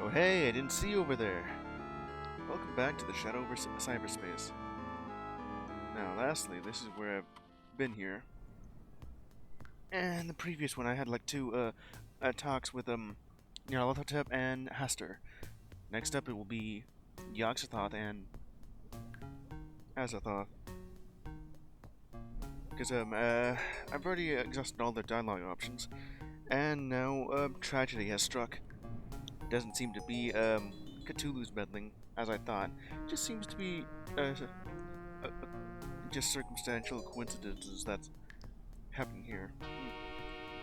Oh hey, I didn't see you over there. Welcome back to the Shadow over Cyberspace. Now, lastly, this is where I've been here. And the previous one, I had like two talks with Azathoth and Haster. Next up, it will be Azathoth and Azathoth. Because I've already exhausted all their dialogue options, and now tragedy has struck. It doesn't seem to be Cthulhu's meddling, as I thought. It just seems to be just circumstantial coincidences that's happening here.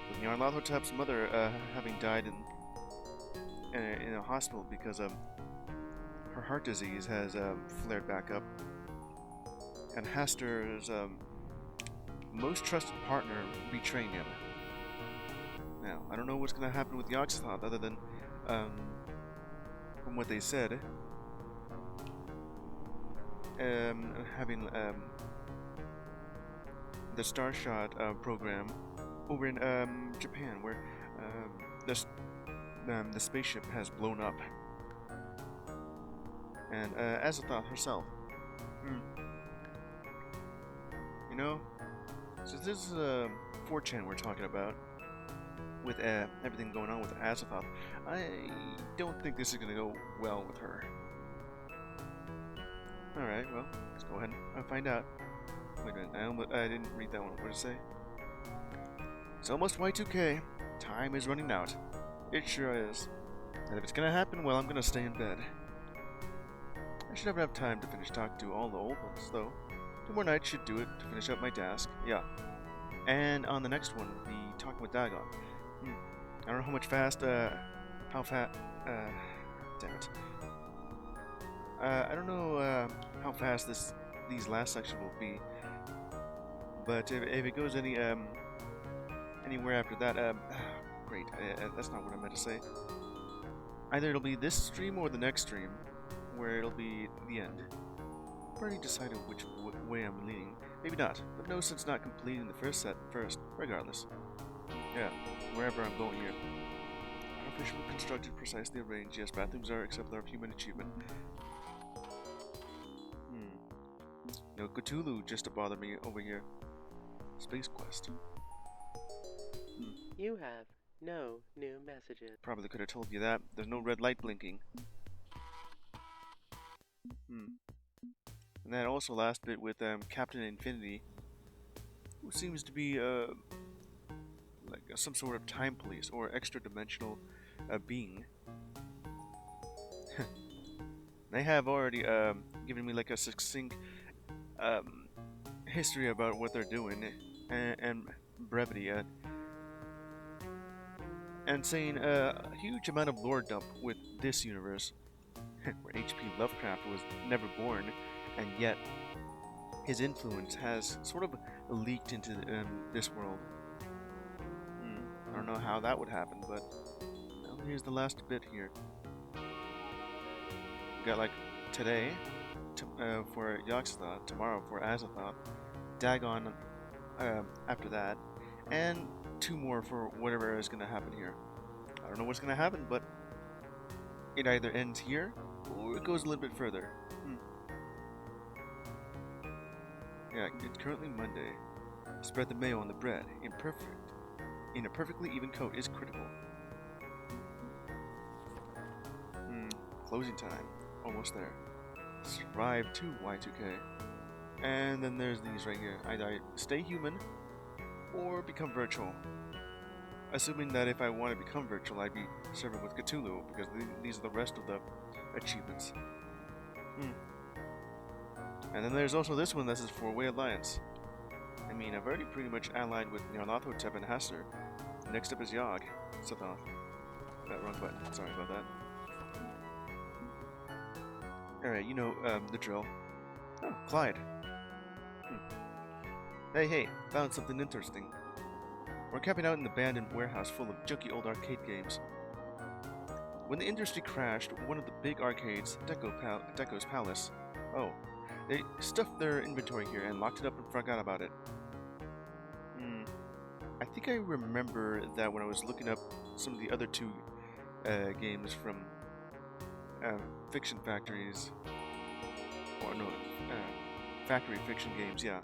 With Nyarlathotep's mother having died in a hospital because her heart disease has flared back up, and Haster's most trusted partner betraying him. Now, I don't know what's going to happen with Azathoth other than, from what they said, having the Starshot program over in Japan, where the spaceship has blown up, and Azathoth herself. You know, so this is 4chan we're talking about, with everything going on with Azathoth. I don't think this is going to go well with her. Alright, well, let's go ahead and find out. Wait a minute, I didn't read that one. What did it say? It's almost Y2K. Time is running out. It sure is. And if it's gonna happen, well, I'm gonna stay in bed. I should have enough time to finish talking to all the old ones, though. 2 more nights should do it to finish up my task. Yeah. And on the next one, the talking with Dagon. I don't know how fast, damn it. I don't know how fast these last sections will be, but if it goes anywhere after that, great. That's not what I meant to say. Either it'll be this stream or the next stream, where it'll be the end. I've already decided which way I'm leaning. Maybe not, but no sense not completing the first set first, regardless. Yeah, wherever I'm going here. Artificially constructed, precisely arranged. Yes, bathrooms are exemplar of human achievement. No Cthulhu just to bother me over here. Space Quest. You have no new messages. Probably could have told you that. There's no red light blinking. And that also last bit with Captain Infinity, who seems to be like some sort of time police or extra-dimensional being. They have already given me like a succinct history about what they're doing and brevity, and saying a huge amount of lore dump with this universe, where H.P. Lovecraft was never born, and yet his influence has sort of leaked into this world. I don't know how that would happen, but well, here's the last bit here. We got like today for Azathoth, tomorrow for Azathoth, Dagon after that, and 2 more for whatever is going to happen here. I don't know what's going to happen, but it either ends here or it goes a little bit further. Yeah, it's currently Monday. Spread the mayo on the bread. In a perfectly even coat is critical. Closing time. Almost there. Survive to Y2K. And then there's these right here. Either stay human or become virtual. Assuming that if I want to become virtual, I'd be serving with Cthulhu, because these are the rest of the achievements. And then there's also this one that says 4-Way Alliance. I mean, I've already pretty much allied with Nyarlathotep and Haster. Next up is Azathoth. That wrong button. Sorry about that. Alright, you know the drill. Oh, Clyde. Hey, found something interesting. We're camping out in an abandoned warehouse full of junky old arcade games. When the industry crashed, one of the big arcades, Deco's Palace. Oh, they stuffed their inventory here and locked it up and forgot about it. I think I remember that when I was looking up some of the other 2 games from fiction factories, or no, factory fiction games, yeah.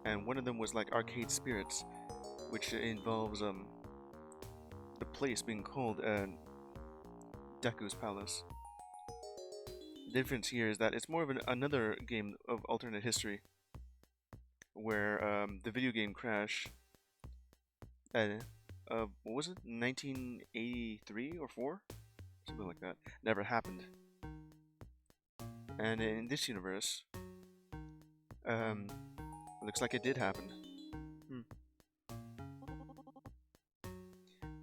And one of them was like Arcade Spirits, which involves the place being called Deku's Palace. The difference here is that it's more of another game of alternate history, where the video game Crash, what was it, 1983 or 4? Something like that, never happened. And in this universe, looks like it did happen.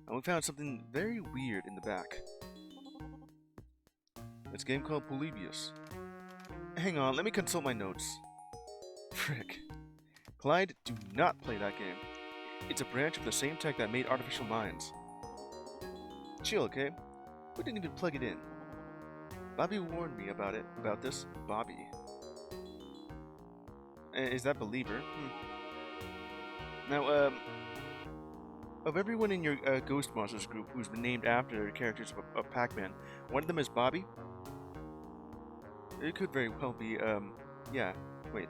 And we found something very weird in the back. It's a game called Polybius. Hang on, let me consult my notes. Frick. Clyde, do not play that game. It's a branch of the same tech that made artificial minds. Chill, okay? We didn't even plug it in. Bobby warned me about this. Bobby. Is that Believer? Now, of everyone in your Ghost Monsters group who's been named after characters of Pac-Man, one of them is Bobby? It could very well be, yeah, wait.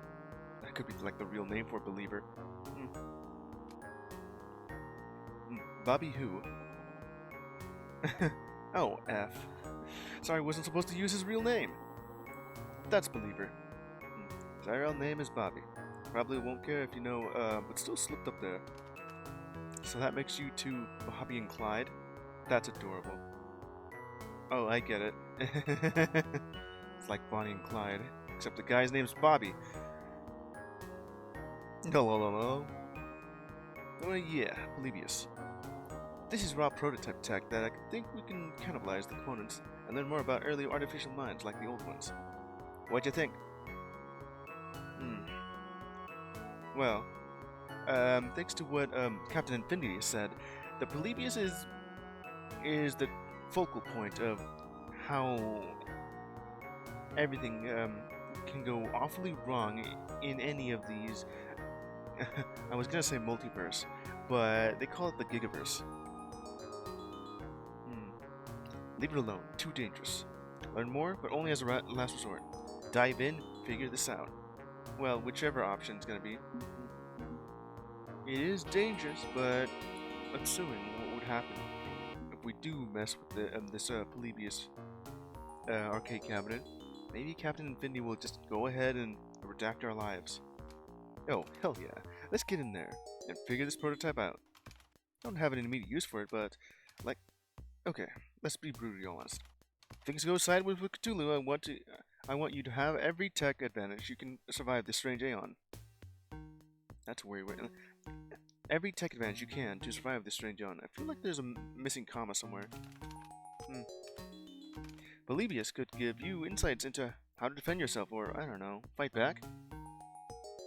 That could be like the real name for Believer. Bobby who? Oh, F. Sorry, I wasn't supposed to use his real name. That's Believer. His IRL name is Bobby. Probably won't care if you know, but still slipped up there. So that makes you two Bobby and Clyde? That's adorable. Oh, I get it. It's like Bonnie and Clyde, except the guy's name's Bobby. Hello. Oh yeah, Polybius. This is raw prototype tech that I think we can cannibalize the components and learn more about early artificial minds like the old ones. What'd you think? Well, thanks to what Captain Infinity said, the Polybius is the focal point of how everything can go awfully wrong in any of these. I was gonna say multiverse, but they call it the Gigaverse. Leave it alone. Too dangerous. Learn more, but only as a last resort. Dive in, figure this out. Well, whichever option is gonna be. It is dangerous, but assuming what would happen if we do mess with this Polybius arcade cabinet, maybe Captain Infinity will just go ahead and redact our lives. Oh, hell yeah. Let's get in there and figure this prototype out. I don't have an immediate use for it, but, like, okay, let's be brutally honest. If things go sideways with Cthulhu, I want you to have every tech advantage you can survive this strange aeon. That's where we're... Every tech advantage you can to survive this strange aeon. I feel like there's a missing comma somewhere. Polybius could give you insights into how to defend yourself, or, I don't know, fight back.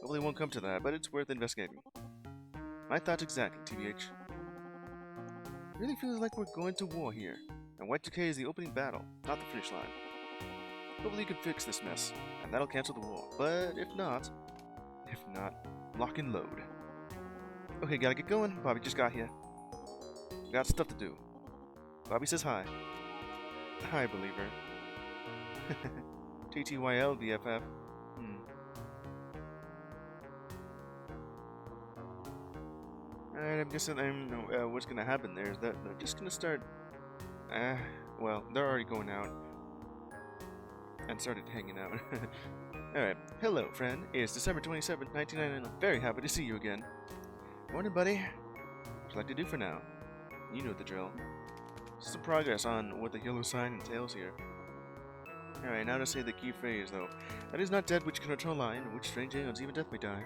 Hopefully it won't come to that, but it's worth investigating. My thoughts exactly, TBH. It really feels like we're going to war here, and Y2K is the opening battle, not the finish line. Hopefully you can fix this mess, and that'll cancel the war, but if not, lock and load. Okay, gotta get going. Bobby just got here. Got stuff to do. Bobby says hi. Hi, Believer. TTYL, BFF. Alright, I'm guessing what's gonna happen there is that they're just gonna start... well, they're already going out. And started hanging out. Alright, hello, friend. It's December 27th, 1999. I'm very happy to see you again. Morning, buddy. What'd you like to do for now? You know the drill. Some progress on what the yellow sign entails here. Alright, now to say the key phrase, though. That is not dead which cannot lie, in which strange aeons even death may die.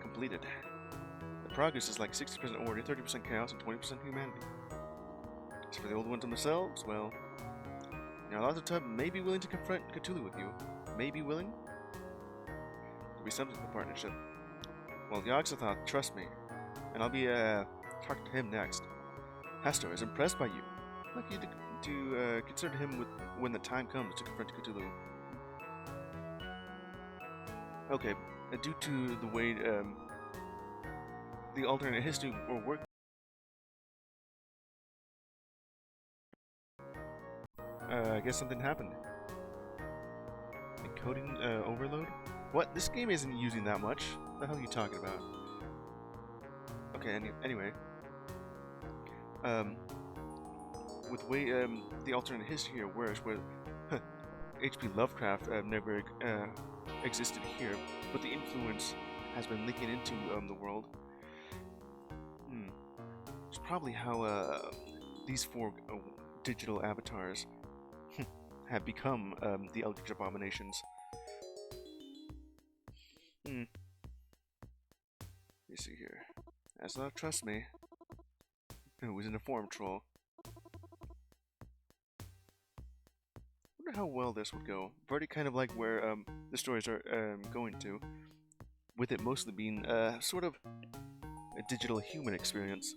Completed. The progress is like 60% order, 30% chaos, and 20% humanity. As for the old ones themselves, well... Now, Azathoth may be willing to confront Cthulhu with you. May be willing? Could be something in the partnership. Well, the Azathoth, trust me. And I'll be, talking to him next. Hastor is impressed by you. I'd like you to consider him when the time comes to confront Cthulhu. Okay, due to the way, the alternate history will work, I guess something happened. Encoding overload? What? This game isn't using that much. What the hell are you talking about? Okay, anyway. With the way the alternate history here works, where H.P. Lovecraft never existed here, but the influence has been leaking into the world. It's probably how these four digital avatars have become the Eldritch Abominations. Let me see here. Azathoth, trust me. Who was an informed troll. Wonder how well this would go. I've already kind of like where the stories are going to, with it mostly being sort of a digital human experience.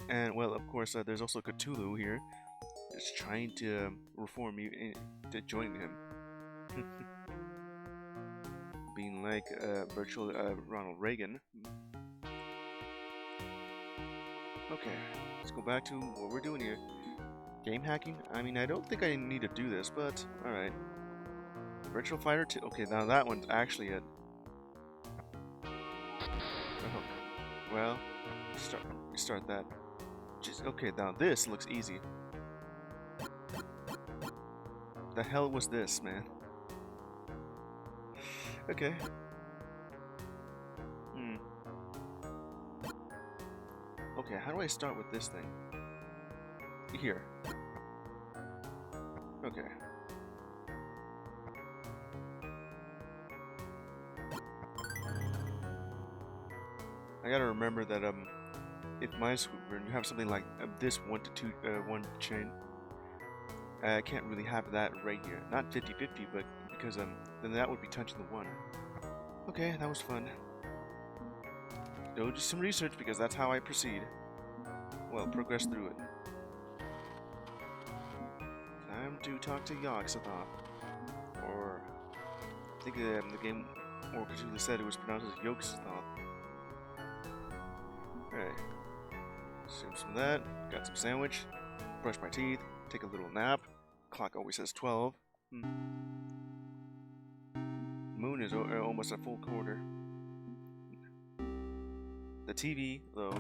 And well, of course, there's also Cthulhu here. It's trying to reform you to join him. Being like virtual Ronald Reagan. Okay, let's go back to what we're doing here. Game hacking? I mean, I don't think I need to do this, but alright. Virtual Fighter 2. Okay, now that one's actually it. Oh, well, start that. Just okay, now this looks easy. The hell was this, man? Okay. Okay, how do I start with this thing? Here. Okay. I gotta remember that if Minesweeper and you have something like this 1 to 2 1 chain, I can't really have that right here. Not 50-50, but because then that would be touching the 1. Okay, that was fun. Do just some research because that's how I proceed. Well, progress through it. Time to talk to Azathoth. Or I think the game more Cthulhu said it was pronounced as Azathoth. Alright. Consume some of that. Got some sandwich. Brush my teeth. Take a little nap. Clock always says 12. Moon is almost a full quarter. The TV, though.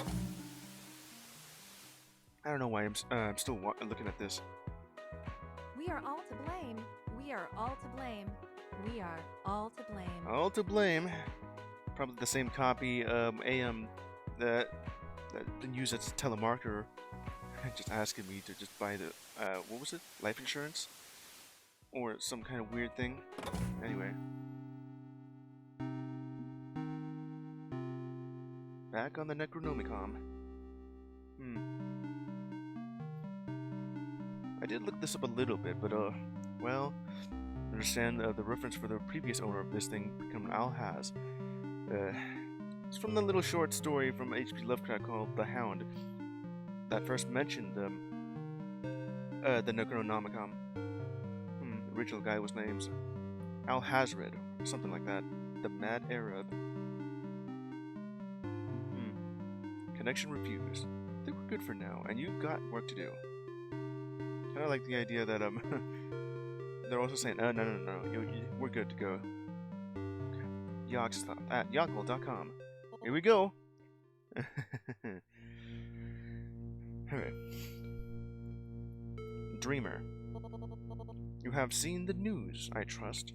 I don't know why I'm still looking at this. We are all to blame. We are all to blame. We are all to blame. All to blame. Probably the same copy that been used as a telemarketer, just asking me to just buy the what was it? Life insurance, or some kind of weird thing. Anyway, back on the Necronomicon. I did look this up a little bit, but well, understand the reference for the previous owner of this thing become Alhaz. It's from the little short story from H.P. Lovecraft called The Hound that first mentioned the Necronomicon. The original guy was named Alhazred, or something like that. The Mad Arab. Connection refused. They were good for now, and you've got work to do. Kind of like the idea that they're also saying, no, we're good to go. Azathoth at yakult.com. Here we go. Alright. Dreamer. You have seen the news, I trust.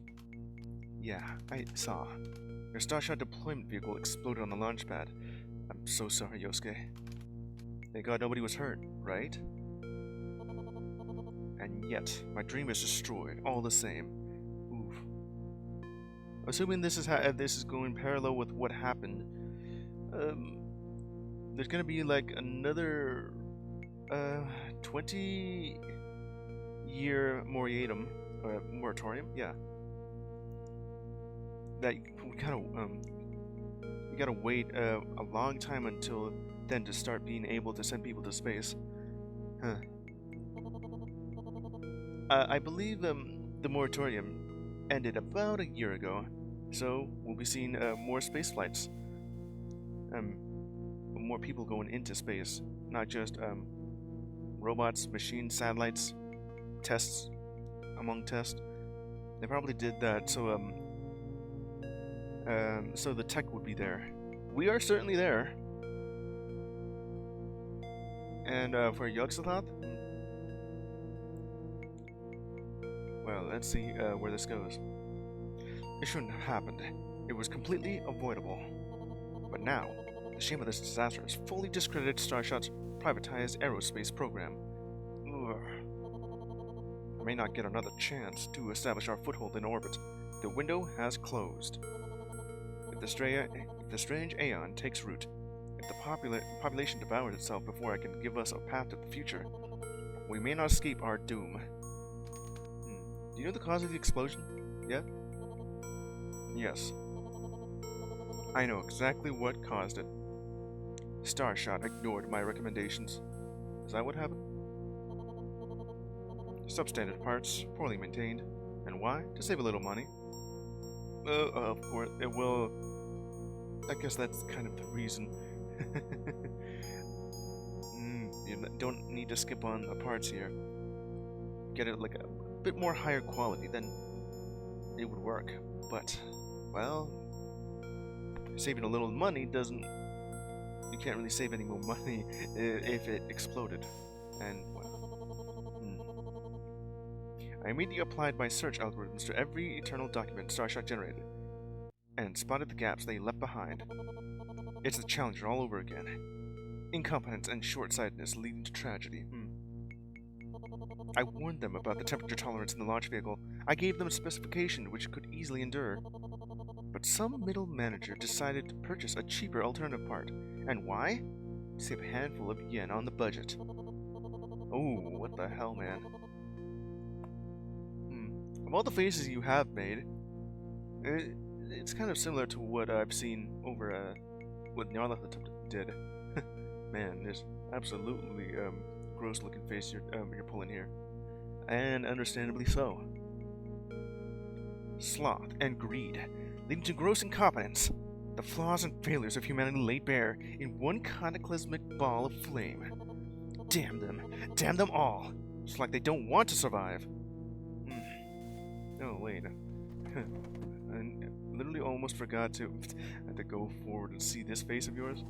Yeah, I saw. Your Starshot deployment vehicle exploded on the launch pad. I'm so sorry, Y2K. Thank God nobody was hurt, right? And yet, my dream is destroyed, all the same. Oof. Assuming this is going parallel with what happened, there's gonna be like another 20-year moratorium, yeah. That we gotta wait a long time until then to start being able to send people to space. Huh. I believe the moratorium ended about a year ago, so we'll be seeing more space flights. More people going into space, not just robots, machines, satellites, tests among tests. They probably did that so the tech would be there. We are certainly there. And for Azathoth, well, let's see where this goes. It shouldn't have happened. It was completely avoidable. But now, the shame of this disaster has fully discredited Starshot's privatized aerospace program. Ugh. I may not get another chance to establish our foothold in orbit. The window has closed. If the strange aeon takes root, if the population devours itself before I can give us a path to the future, we may not escape our doom. Do you know the cause of the explosion? Yeah? Yes. I know exactly what caused it. Starshot ignored my recommendations. Is that what happened? Substandard parts, poorly maintained. And why? To save a little money. Of course, it will... I guess that's kind of the reason. You don't need to skip on the parts here. Get it like a bit more higher quality, then it would work. But, well, saving a little money doesn't... You can't really save any more money if it exploded. And, well... I immediately applied my search algorithms to every eternal document Starshot generated, and spotted the gaps they left behind. It's the Challenger all over again. Incompetence and short-sightedness leading to tragedy. I warned them about the temperature tolerance in the launch vehicle. I gave them a specification which it could easily endure. But some middle manager decided to purchase a cheaper alternative part. And why? To save a handful of yen on the budget. Oh, what the hell, man. Of all the faces you have made, it's kind of similar to what I've seen over what Azathoth did. Man, there's absolutely gross-looking face you're pulling here, and understandably so. Sloth and greed, leading to gross incompetence. The flaws and failures of humanity laid bare in one cataclysmic ball of flame. Damn them all. It's like they don't want to survive. Oh wait, I literally almost forgot to go forward and see this face of yours.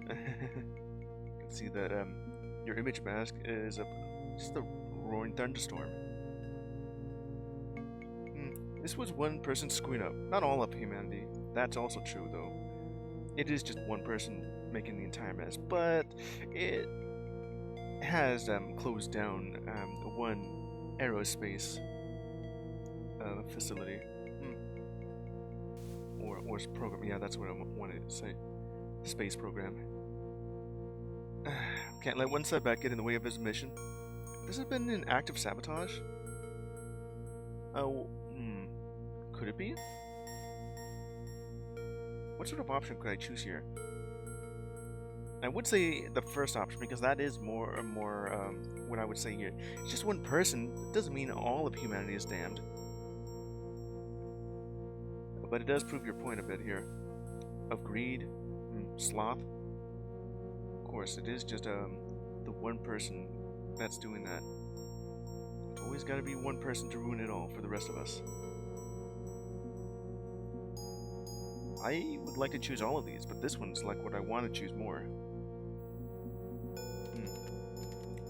You can see that your image mask is just a roaring thunderstorm. This was one person's screwing up, not all of humanity. That's also true, though. It is just one person making the entire mess, but it has closed down one aerospace facility. Or program. Yeah, that's what I wanted to say. Space program. Can't let one setback get in the way of his mission. This has been an act of sabotage? Oh, could it be? What sort of option could I choose here? I would say the first option, because that is more what I would say here. It's just one person. It doesn't mean all of humanity is damned. But it does prove your point a bit here. Of greed, sloth. Of course, it is just the one person that's doing that. There's always got to be one person to ruin it all for the rest of us. I would like to choose all of these, but this one's like what I want to choose more.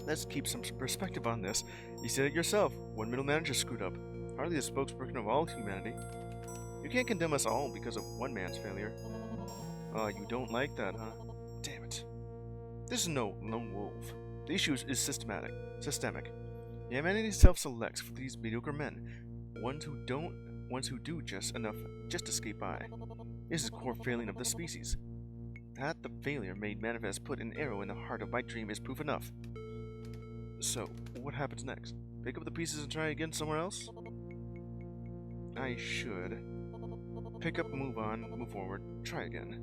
Let's keep some perspective on this. You said it yourself. One middle manager screwed up. Hardly the spokesperson of all humanity. You can't condemn us all because of one man's failure. You don't like that, huh? Damn it. This is no lone wolf. The issue is systemic. Humanity self-selects for these mediocre men, ones who do just enough just to escape by. This is a core failing of the species. That the failure made manifest put an arrow in the heart of my dream is proof enough. So, what happens next? Pick up the pieces and try again somewhere else? I should. Pick up, move on, move forward, try again.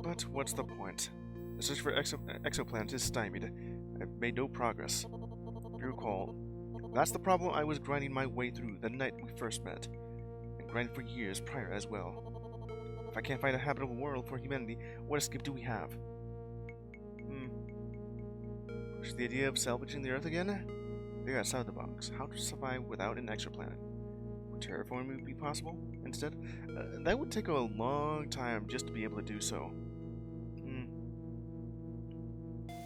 But what's the point? The search for exoplanets is stymied. I've made no progress. You recall, that's the problem I was grinding my way through the night we first met, and grinding for years prior as well. If I can't find a habitable world for humanity, what escape do we have? Push the idea of salvaging the Earth again? They're outside the box. How to survive without an exoplanet? Would terraforming be possible instead? That would take a long time just to be able to do so.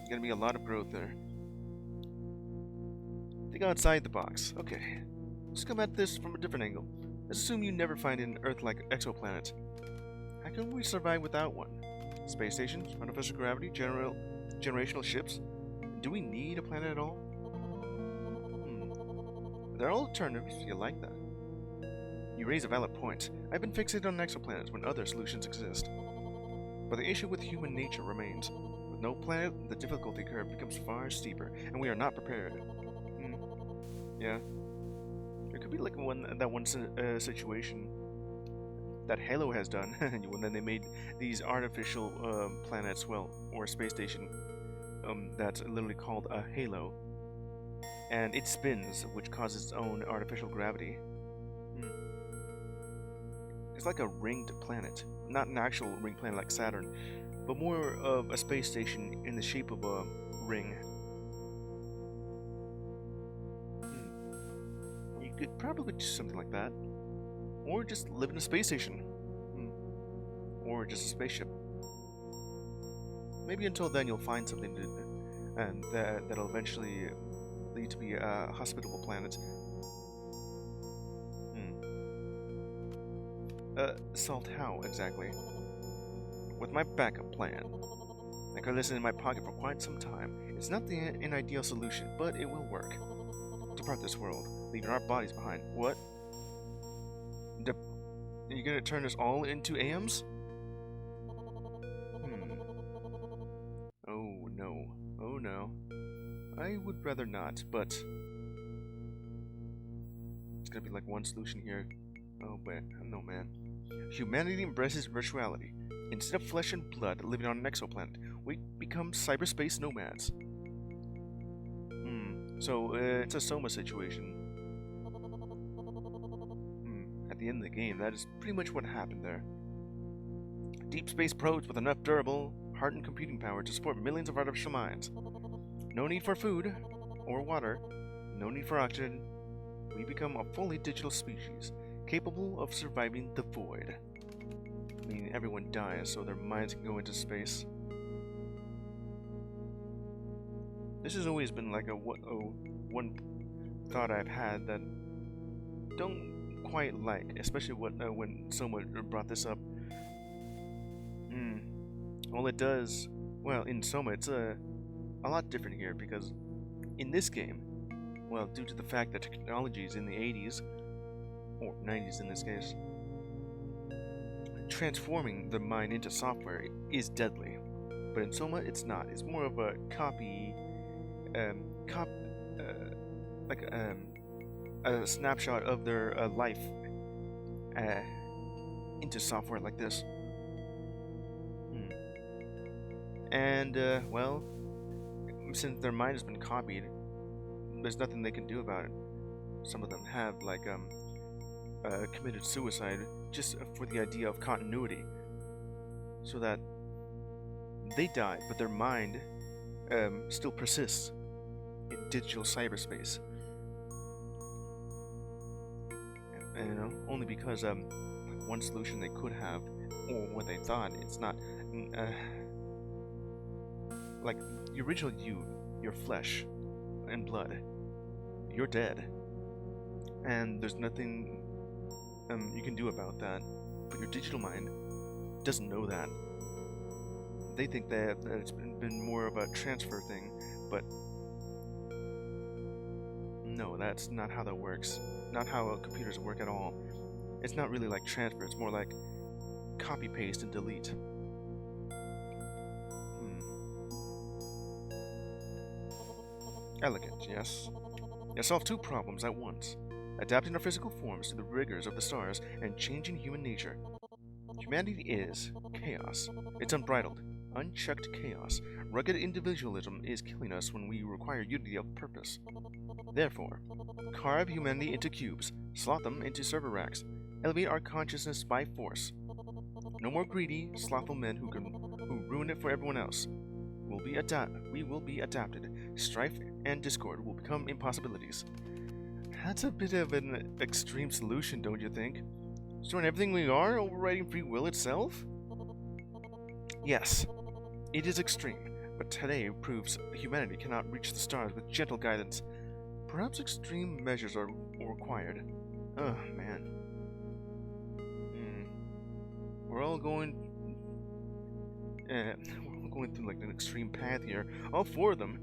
Gonna be a lot of growth there. Think outside the box. Okay. Let's come at this from a different angle. Let's assume you never find an Earth-like exoplanet. How can we survive without one? Space stations, artificial gravity, generational ships? Do we need a planet at all? There are alternatives. You like that? You raise a valid point. I've been fixated on exoplanets when other solutions exist. But the issue with human nature remains. With no planet, the difficulty curve becomes far steeper, and we are not prepared. Yeah. It could be like that one situation that Halo has done, when then they made these artificial planets, well, or a space station, that's literally called a halo, and it spins, which causes its own artificial gravity. It's like a ringed planet, not an actual ringed planet like Saturn, but more of a space station in the shape of a ring. You could probably do something like that. Or just live in a space station. Or just a spaceship. Maybe until then you'll find something to do, and that'll eventually lead to be a hospitable planet. Solved how, exactly? With my backup plan. I could listen in my pocket for quite some time. It's not an ideal solution, but it will work. Depart this world, leaving our bodies behind. What? Are you gonna turn us all into aeons? Oh no. Oh no. I would rather not, but it's gonna be like one solution here. Oh man, no man. Humanity embraces virtuality. Instead of flesh and blood living on an exoplanet, we become cyberspace nomads. So it's a Soma situation. At the end of the game, that is pretty much what happened there. Deep space probes with enough durable, hardened computing power to support millions of artificial minds. No need for food or water. No need for oxygen. We become a fully digital species, capable of surviving the void. I mean, everyone dies, so their minds can go into space. This has always been like one thought I've had that don't quite like, especially when someone brought this up. Well, it does. Well, in Soma, it's a lot different here because in this game, well, due to the fact that technology is in the 80s or 90s in this case, transforming the mind into software is deadly. But in Soma, it's not. It's more of a a snapshot of their life into software like this. And well, since their mind has been copied, there's nothing they can do about it. Some of them have like committed suicide just for the idea of continuity, so that they die, but their mind still persists in digital cyberspace. And you know, only because one solution they could have, or what they thought, it's not like the original you, your flesh and blood, you're dead, and there's nothing you can do about that. But your digital mind doesn't know that. They think that it's been more of a transfer thing, but no, that's not how that works. Not how computers work at all. It's not really like transfer, it's more like copy, paste, and delete. Elegant, yes. You solve two problems at once. Adapting our physical forms to the rigors of the stars and changing human nature. Humanity is chaos. It's unbridled, unchecked chaos. Rugged individualism is killing us when we require unity of purpose. Therefore, carve humanity into cubes, slot them into server racks, elevate our consciousness by force. No more greedy, slothful men who ruin it for everyone else. we will be adapted. Strife and discord will become impossibilities. That's a bit of an extreme solution, don't you think? Destroying everything we are, overriding free will itself? Yes, it is extreme, but today proves humanity cannot reach the stars with gentle guidance. Perhaps extreme measures are required. Oh, man. We're all going through like an extreme path here. All four of them.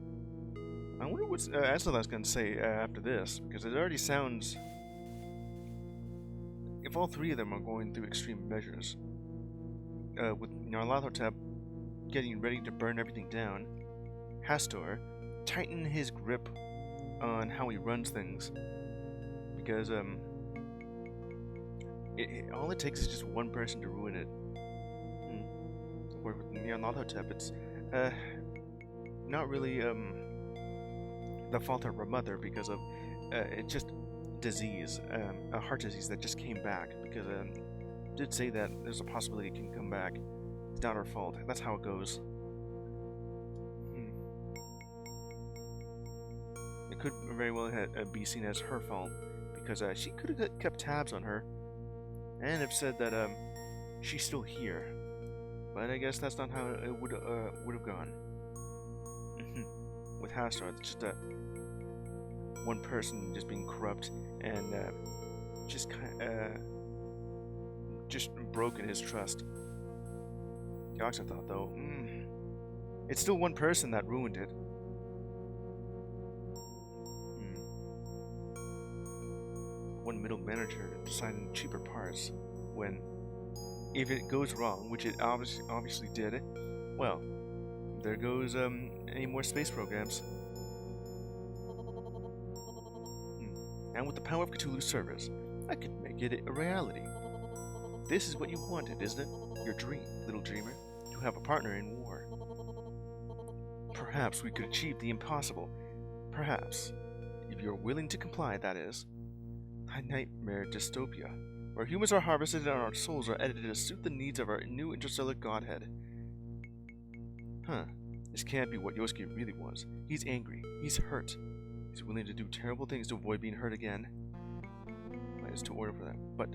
I wonder what Azathoth's going to say after this, because it already sounds... If all three of them are going through extreme measures, with Azathoth getting ready to burn everything down, Hastor tighten his grip on how he runs things, because all it takes is just one person to ruin it. Where with Azathoth, it's not really the fault of her mother, because of it's just disease, a heart disease that just came back, because did say that there's a possibility it can come back. It's not her fault. That's how it goes. It could very well be seen as her fault, because she could have kept tabs on her and have said that she's still here. But I guess that's not how it would have gone. With Hastar, it's just one person just being corrupt and just broken his trust. Azathoth, though, it's still one person that ruined it. One middle manager deciding cheaper parts when, if it goes wrong, which it obviously did, well, there goes any more space programs. And with the power of Cthulhu's servers, I could make it a reality. This is what you wanted, isn't it? Your dream, little dreamer, to have a partner in war. Perhaps we could achieve the impossible. Perhaps, if you're willing to comply, that is. A nightmare dystopia, where humans are harvested and our souls are edited to suit the needs of our new interstellar godhead. This can't be what Y2K really was. He's angry. He's hurt. He's willing to do terrible things to avoid being hurt again. Mine is to order for that, but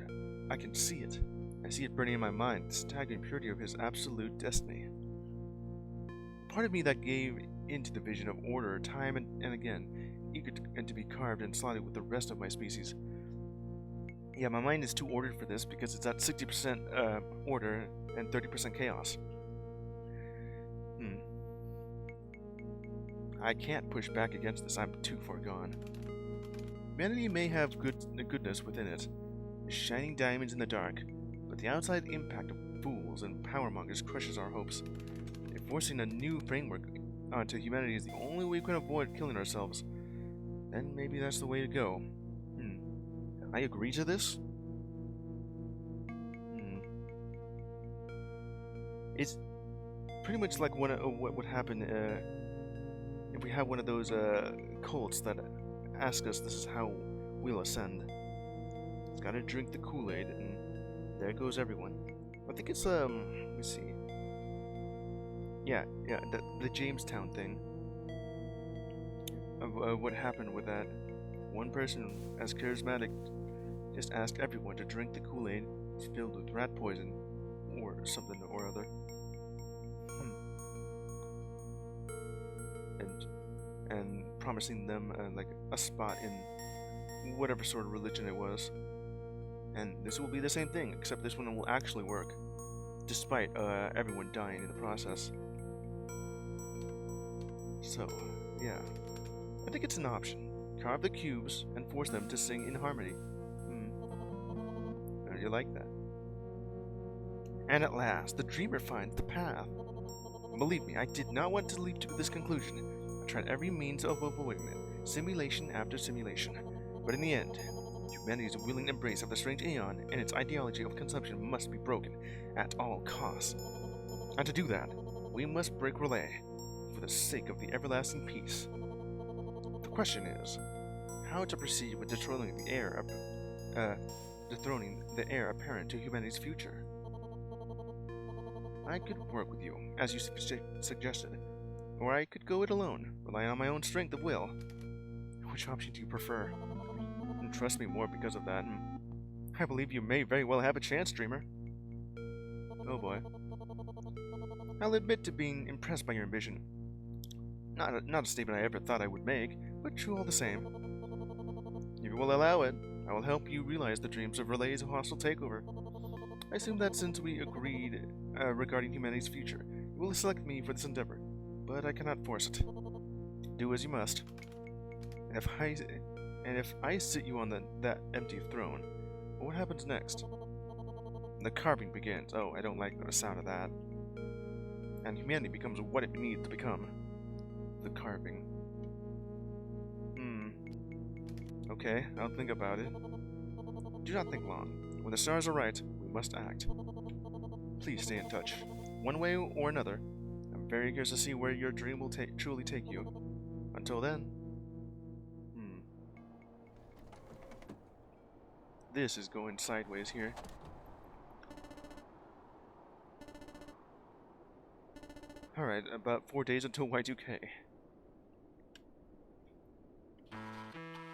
I can see it. I see it burning in my mind, the staggering purity of his absolute destiny. Part of me that gave into the vision of order time and again, eager to be carved and slotted with the rest of my species. Yeah, my mind is too ordered for this because it's at 60% order and 30% chaos. I can't push back against this, I'm too far gone. Humanity may have goodness within it, shining diamonds in the dark, but the outside impact of fools and powermongers crushes our hopes. If forcing a new framework onto humanity is the only way we can avoid killing ourselves, then maybe that's the way to go. I agree to this? It's pretty much like what would happen if we have one of those cults that ask us this is how we'll ascend. It's gotta drink the Kool-Aid, and there goes everyone. I think it's let me see. Yeah, the Jamestown thing. Of what happened with that. One person, as charismatic, just asked everyone to drink the Kool-Aid. It's filled with rat poison, or something or other. And promising them like a spot in whatever sort of religion it was. And this will be the same thing, except this one will actually work, despite everyone dying in the process. So, yeah. I think it's an option. Carve the cubes and force them to sing in harmony. You like that? And at last, the dreamer finds the path. Believe me, I did not want to leap to this conclusion. I tried every means of avoidment, simulation after simulation. But in the end, humanity's willing embrace of the strange aeon and its ideology of consumption must be broken at all costs. And to do that, we must break relay for the sake of the everlasting peace. The question is, how to proceed with dethroning the heir apparent to humanity's future. I could work with you, as you suggested, or I could go it alone, rely on my own strength of will. Which option do you prefer? And trust me more because of that. I believe you may very well have a chance, dreamer. Oh boy. I'll admit to being impressed by your ambition. Not a statement I ever thought I would make, but true all the same. If you will allow it, I will help you realize the dreams of Relay's hostile takeover. I assume that since we agreed regarding humanity's future, you will select me for this endeavor, but I cannot force it. Do as you must. And if I sit you on that empty throne, what happens next? The carving begins. Oh, I don't like the sound of that. And humanity becomes what it needs to become. The carving. Okay, I'll think about it. Do not think long. When the stars are right, we must act. Please stay in touch. One way or another, I'm very curious to see where your dream will truly take you. Until then... This is going sideways here. Alright, about 4 days until Y2K.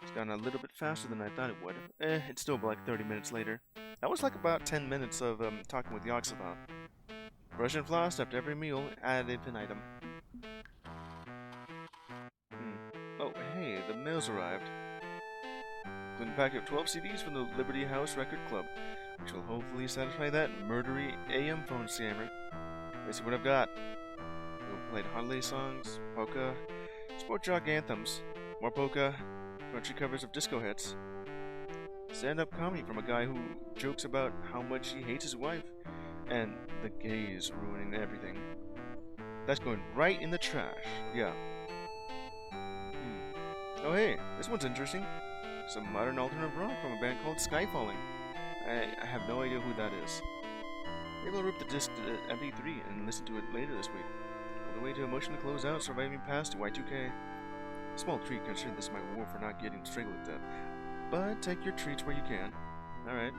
It's gone a little bit faster than I thought it would. It's still like 30 minutes later. That was like about 10 minutes of talking with the Azathoth. Brush and floss after every meal, ad infinitum. Oh, hey, the mail's arrived. Including a packet of 12 CDs from the Liberty House Record Club, which will hopefully satisfy that murdery AM phone scammer. Let's see what I've got. We played holiday songs, polka, sport jock anthems, more polka, country covers of disco hits, stand-up comedy from a guy who jokes about how much he hates his wife, and the gays ruining everything. That's going right in the trash. Yeah. Oh hey, this one's interesting. Some modern alternate rock from a band called Skyfalling. I have no idea who that is. Maybe I'll rip the disc to MP3 and listen to it later this week. On the way to emotionally close out surviving past Y2K. Small treat considering this is my reward for not getting strangled to death. But take your treats where you can. Alright.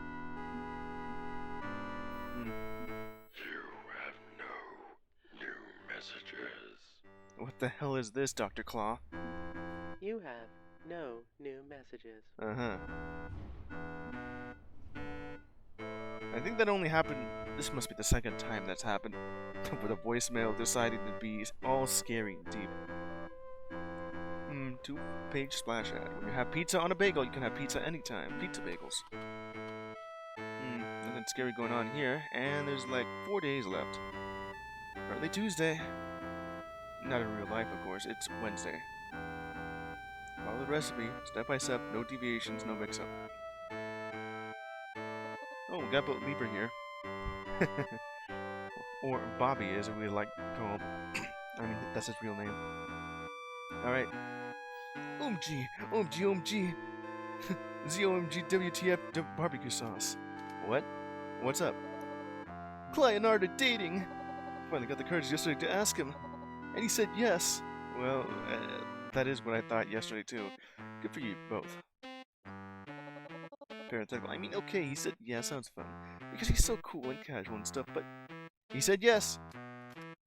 You have no new messages. What the hell is this, Dr. Claw? You have no new messages. I think that only happened... This must be the second time that's happened. With a voicemail deciding to be all scary and deep. 2-page splash ad. When you have pizza on a bagel, you can have pizza anytime. Pizza bagels. Nothing scary going on here. And there's like 4 days left. Early Tuesday. Not in real life, of course. It's Wednesday. Follow the recipe, step by step, no deviations, no mix-up. Oh, we got Lieber here. Or Bobby, as we like to call him. I mean, that's his real name. Alright. OMG. ZOMG WTF barbecue sauce. What? What's up? Cly and Art are dating! Finally got the courage yesterday to ask him. And he said yes. Well, that is what I thought yesterday too. Good for you, both. Parenthetical. I mean, okay, he said yeah, sounds fun. Because he's so cool and casual and stuff, but he said yes!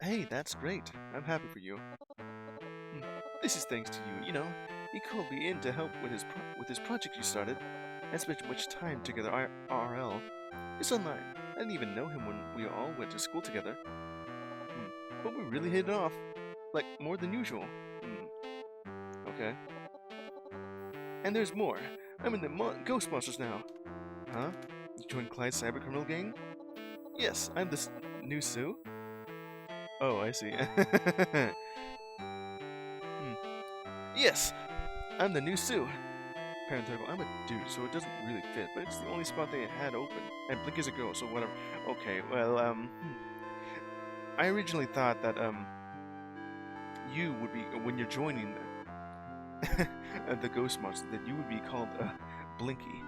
Hey, that's great. I'm happy for you. This is thanks to you, you know. He called me in to help with his project you started. I spent much time together IRL. It's online. I didn't even know him when we all went to school together. But we really hit it off. Like, more than usual. Okay. And there's more. I'm in the Ghostbusters now. Huh? You joined Clyde's cybercriminal gang? Yes, I'm the new Sue. Oh, I see. Yes, I'm the new Sue. Parenthetical, I'm a dude, so it doesn't really fit, but it's the only spot they had open. And Blink is a girl, so whatever. Okay, well, I originally thought that, you would be, when you're joining the Ghost Monster, that you would be called Blinky,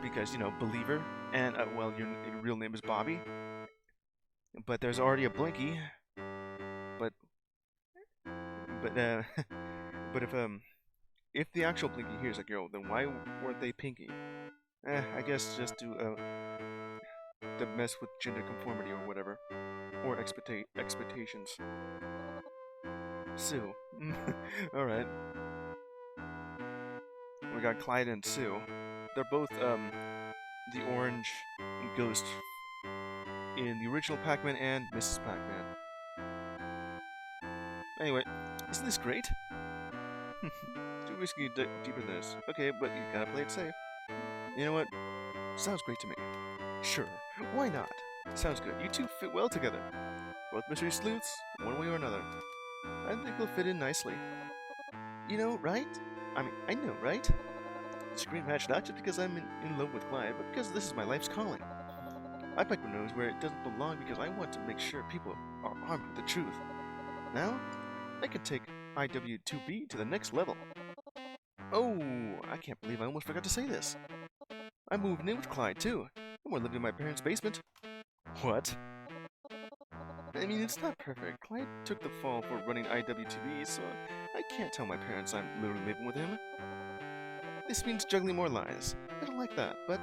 because, you know, believer, and well, your real name is Bobby, but there's already a Blinky, but but if the actual Blinky here is a girl, then why weren't they Pinky? I guess just to mess with gender conformity or whatever, or expectations. Sue. Alright. We got Clyde and Sue. They're both, the orange ghost in the original Pac-Man and Mrs. Pac-Man. Anyway, isn't this great? Too risky deeper than this. Okay, but you gotta play it safe. You know what? Sounds great to me. Sure, why not? Sounds good. You two fit well together. Both mystery sleuths, one way or another. I think we'll fit in nicely. You know, right? I know, right? It's a great match not just because I'm in love with Clyde, but because this is my life's calling. My Pac-Man knows where it doesn't belong because I want to make sure people are armed with the truth. Now, I can take IW2B to the next level. Oh, I can't believe I almost forgot to say this. I'm moving in with Clyde, too, and we're living in my parents' basement. What? I mean, it's not perfect. Clyde took the fall for running IWTV, so I can't tell my parents I'm literally living with him. This means juggling more lies. I don't like that, but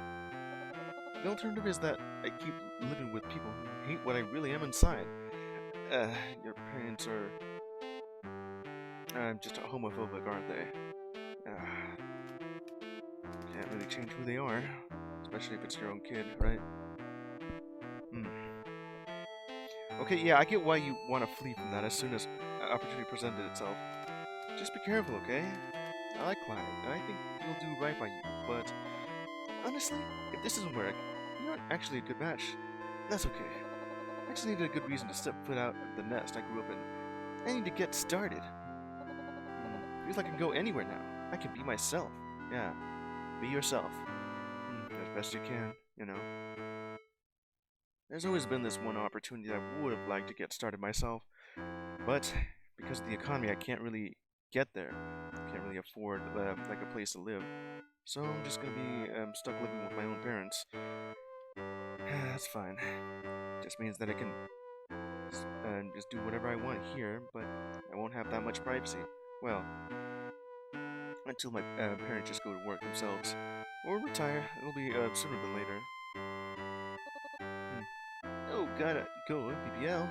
the alternative is that I keep living with people who hate what I really am inside. Your parents are just homophobic, aren't they? Can't really change who they are, especially if it's your own kid, right? Okay, yeah, I get why you want to flee from that as soon as an opportunity presented itself. Just be careful, okay? I like Clyde, and I think he'll do right by you, but honestly, if this doesn't work, you're not actually a good match. That's okay. I just needed a good reason to step foot out of the nest I grew up in. I need to get started. Feels like I can go anywhere now. I can be myself. Yeah, be yourself. As best you can, you know. There's always been this one opportunity that I would have liked to get started myself, but because of the economy, I can't really get there. Can't really afford like a place to live, so I'm just gonna be stuck living with my own parents. That's fine. Just means that I can just do whatever I want here, but I won't have that much privacy. Well, until my parents just go to work themselves or retire. It'll be sooner than later. Oh, gotta go, BBL.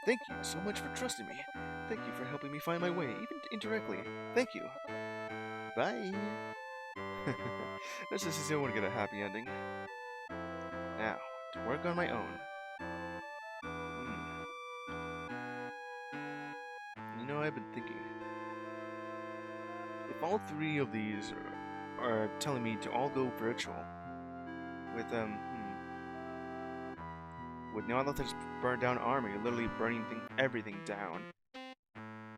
Thank you so much for trusting me. Thank you for helping me find my way, even indirectly. Thank you. Bye. Let's just see if I want to get a happy ending. Now, to work on my own. You know, I've been thinking. If all three of these are telling me to all go virtual, with Azathoth's burned down army literally burning everything down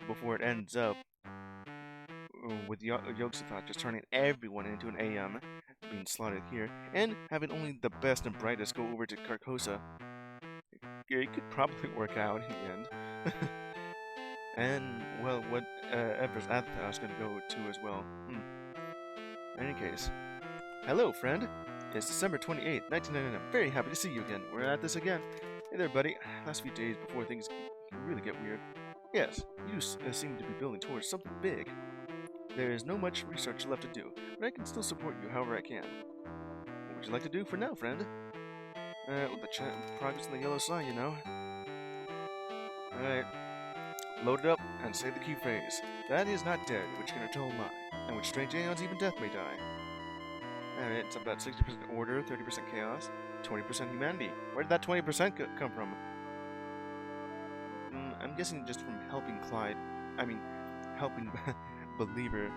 before it ends up with Y2K just turning everyone into an aeon, being slaughtered here, and having only the best and brightest go over to Carcosa, it could probably work out in the end. And, well, whatever Azathoth is going to go to as well. In any case, hello, friend. It's December 28th, 1999. I'm very happy to see you again. We're at this again. Hey there, buddy. Last few days before things can really get weird. Yes, you seem to be building towards something big. There is no much research left to do, but I can still support you however I can. What would you like to do for now, friend? With the progress in the yellow sign, you know. Alright. Load it up and say the key phrase. That is not dead, which can eternal lie, and with strange aeons even death may die. Alright, it's about 60% order, 30% chaos, 20% humanity. Where did that 20% come from? I'm guessing just from helping Clyde. I mean, helping Believer.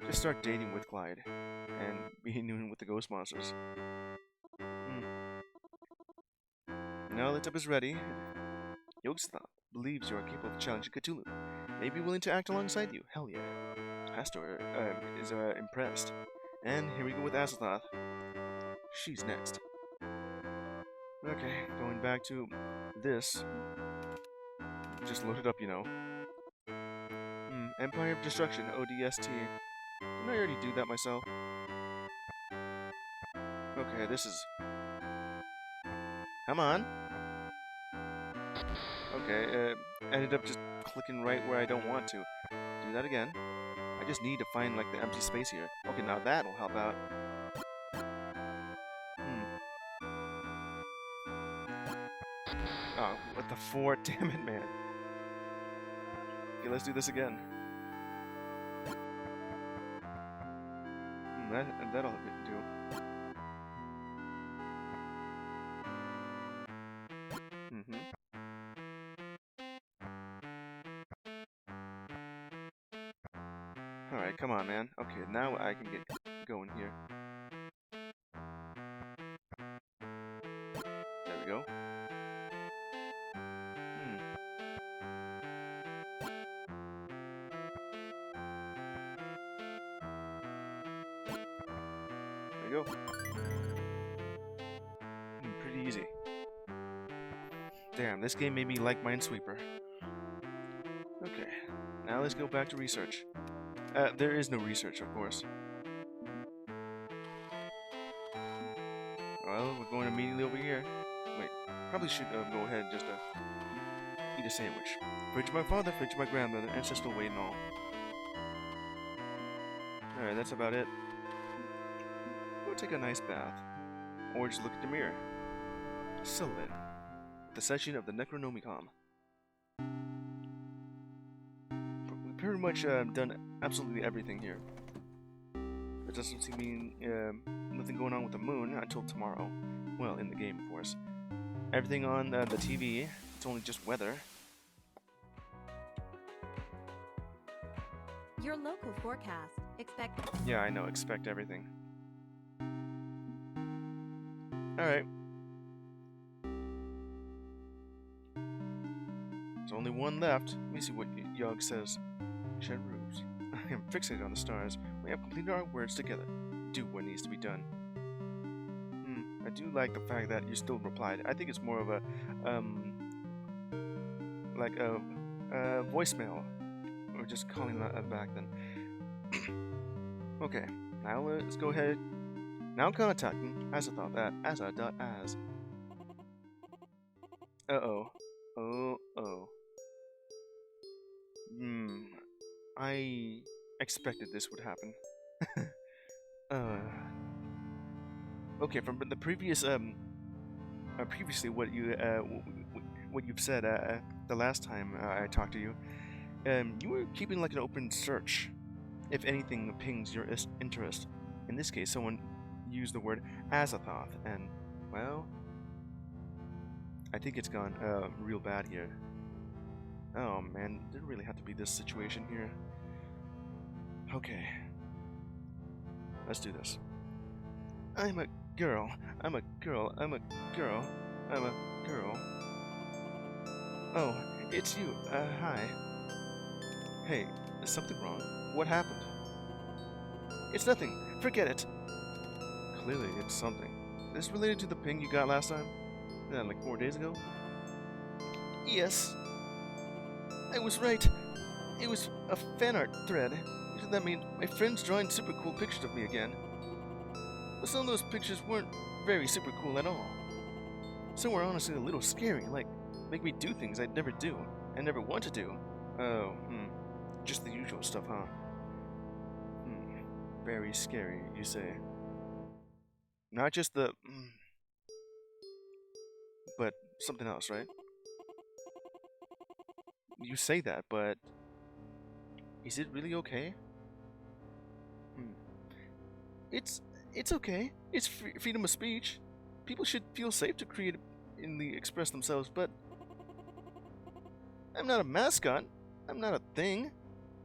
Just start dating with Clyde and being new with the ghost monsters. Now the tip is ready. Y2K believes you are capable of challenging Cthulhu. May be willing to act alongside you. Hell yeah. Pastor is impressed. And here we go with Azathoth. She's next. Okay, going back to this. Just load it up, you know. Empire of Destruction, ODST. Didn't I already do that myself? Okay, this is... Come on! Okay, ended up just clicking right where I don't want to. Do that again. I just need to find, like, the empty space here. Okay, now that'll help out. Oh, what the 4? Damn it, man. Okay, let's do this again. That'll do. Alright, come on, man. Okay, now I can get going here. There we go. There we go. Pretty easy. Damn, this game made me like Minesweeper. Okay, now let's go back to research. There is no research, of course. Well, we're going immediately over here. Wait, probably should go ahead and just eat a sandwich. Fridge my father, fridge my grandmother, ancestral weight and all. Alright, that's about it. Go take a nice bath. Or just look at the mirror. So then, the session of the Necronomicon. We've pretty much done absolutely everything here. There doesn't seem to be nothing going on with the moon until tomorrow. Well, in the game, of course. Everything on the TV, it's only just weather. Your local forecast. Expect. Yeah, I know. Expect everything. Alright. There's only one left. Let me see what Yogg says. Shed roofs. I am fixated on the stars. We have completed our words together. Do what needs to be done. I do like the fact that you still replied. I think it's more of a, like a voicemail. Or just calling that back then. Okay, now let's go ahead. Now contacting Azathoth at aza.az. Uh-oh. Oh. I expected this would happen. Okay, from the previous previously what you've said the last time I talked to you, you were keeping like an open search if anything pings your interest. In this case, someone used the word Azathoth, and well, I think it's gone real bad here. Oh man, didn't really have to be this situation here. Okay, let's do this. I'm a girl. I'm a girl. I'm a girl. I'm a girl. Oh, it's you. Hi. Hey, is something wrong? What happened? It's nothing. Forget it. Clearly, it's something. Is this related to the ping you got last time? Like 4 days ago? Yes. I was right. It was a fan art thread. That means my friend's drawing super cool pictures of me again. But some of those pictures weren't very super cool at all. Some were honestly a little scary, like make me do things I'd never do and never want to do. Oh, just the usual stuff, huh? Very scary, you say. Not just the... but something else, right? You say that, but... is it really okay? It's okay. It's freedom of speech. People should feel safe to creatively express themselves, but... I'm not a mascot. I'm not a thing.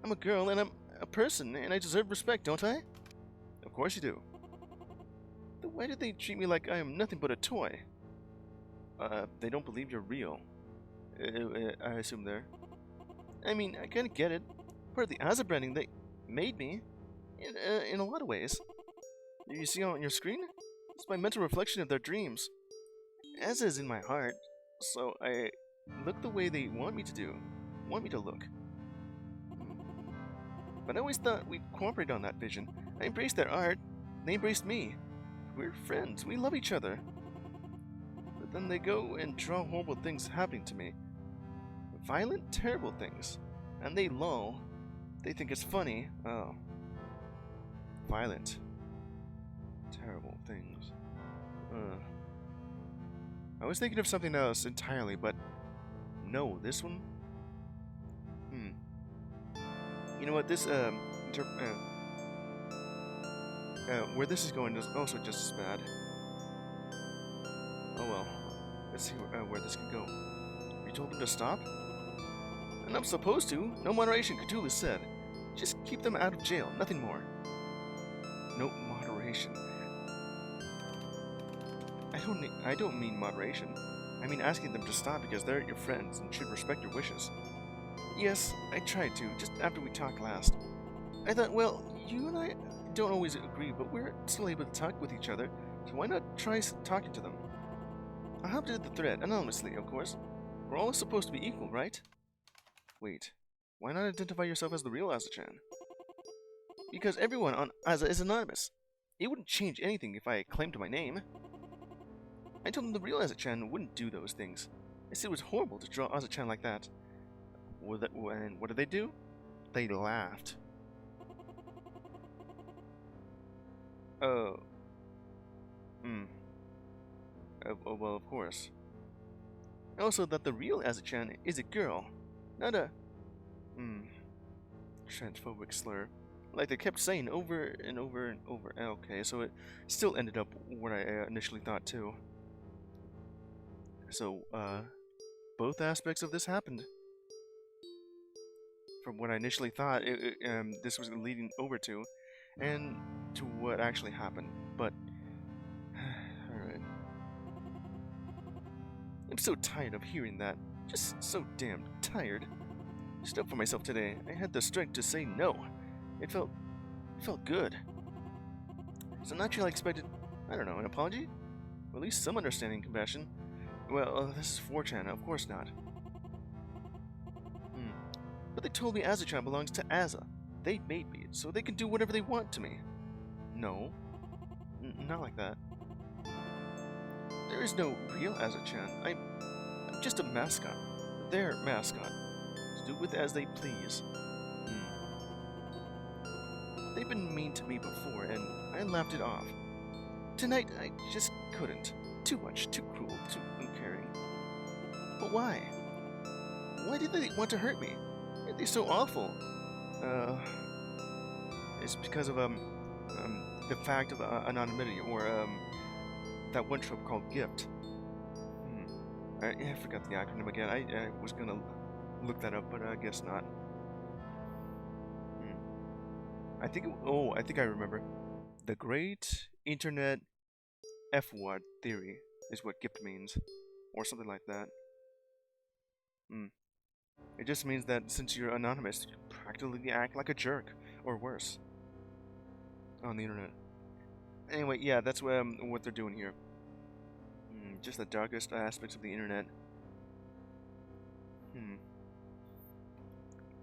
I'm a girl, and I'm a person, and I deserve respect, don't I? Of course you do. Then why did they treat me like I am nothing but a toy? They don't believe you're real. I assume they're... I mean, I kinda get it. Part of the Aza branding, they made me. In a lot of ways. You see on your screen? It's my mental reflection of their dreams. Aza is in my heart, so I look the way they want me to look. But I always thought we'd cooperate on that vision. I embraced their art, they embraced me. We're friends, we love each other. But then they go and draw horrible things happening to me. Violent, terrible things. And they lull. They think it's funny. Oh. Violent. Terrible things. I was thinking of something else entirely, but... no, this one? You know what? This where this is going is also just as bad. Oh well. Let's see where this can go. You told them to stop? And I'm supposed to. No moderation, Cthulhu said. Just keep them out of jail, nothing more. No moderation. I don't mean moderation. I mean asking them to stop because they're your friends and should respect your wishes. Yes, I tried to, just after we talked last. I thought, well, you and I don't always agree, but we're still able to talk with each other, so why not try talking to them? I hopped into the thread, anonymously, of course. We're all supposed to be equal, right? Wait, why not identify yourself as the real Azachan? Because everyone on Aza is anonymous. It wouldn't change anything if I claimed my name. I told them the real Azachan wouldn't do those things. I said it was horrible to draw Azachan like that. And what did they do? They laughed. Oh. Well, of course. Also, that the real Azachan is a girl, not a transphobic slur, like they kept saying over and over and over. Okay, so it still ended up what I initially thought too. So, both aspects of this happened. From what I initially thought this was leading over to, and to what actually happened. But, alright. I'm so tired of hearing that. Just so damn tired. I stood up for myself today. I had the strength to say no. It felt good. So naturally I expected, I don't know, an apology? Or at least some understanding, compassion. Well, this is 4chan, of course not. But they told me Azachan belongs to Aza. They made me, so they can do whatever they want to me. No. Not like that. There is no real Azachan. I'm just a mascot. Their mascot. To do with as they please. They've been mean to me before, and I laughed it off. Tonight, I just couldn't. Too much, too cruel, too uncaring. But why? Why did they want to hurt me? Why are they so awful? It's because of, the fact of anonymity, or, that one trope called gift. I forgot the acronym again. I was gonna look that up, but I guess not. I think I remember. The Great Internet F-word theory is what gift means, or something like that. It just means that since you're anonymous, you practically act like a jerk, or worse, on the internet. Anyway, yeah, that's what they're doing here. Just the darkest aspects of the internet.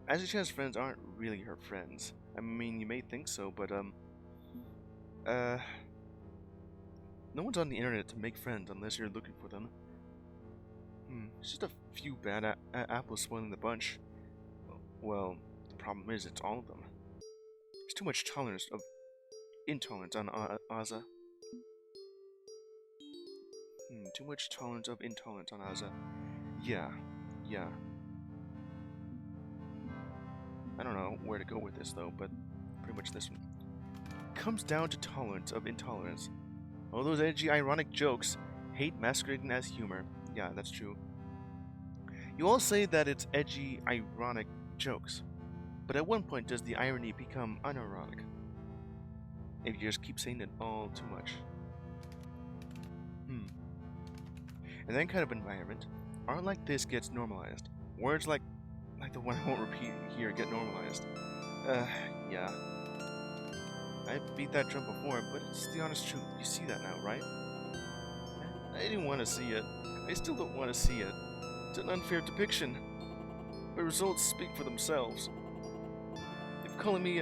Azachan's friends aren't really her friends. I mean, you may think so, but, no one's on the internet to make friends unless you're looking for them. It's just a few bad apples spoiling the bunch. Well, the problem is it's all of them. There's too much intolerance on Aza. Too much tolerance of intolerance on Aza. Yeah. I don't know where to go with this though, but pretty much this one. Comes down to tolerance of intolerance. All those edgy, ironic jokes, hate masquerading as humor. Yeah, that's true. You all say that it's edgy, ironic jokes, but at one point does the irony become unironic? If you just keep saying it all too much. In that kind of environment, art like this gets normalized. Words like the one I won't repeat here get normalized. Yeah. I beat that drum before, but it's the honest truth. You see that now, right? I didn't want to see it. I still don't want to see it. It's an unfair depiction. The results speak for themselves. If calling me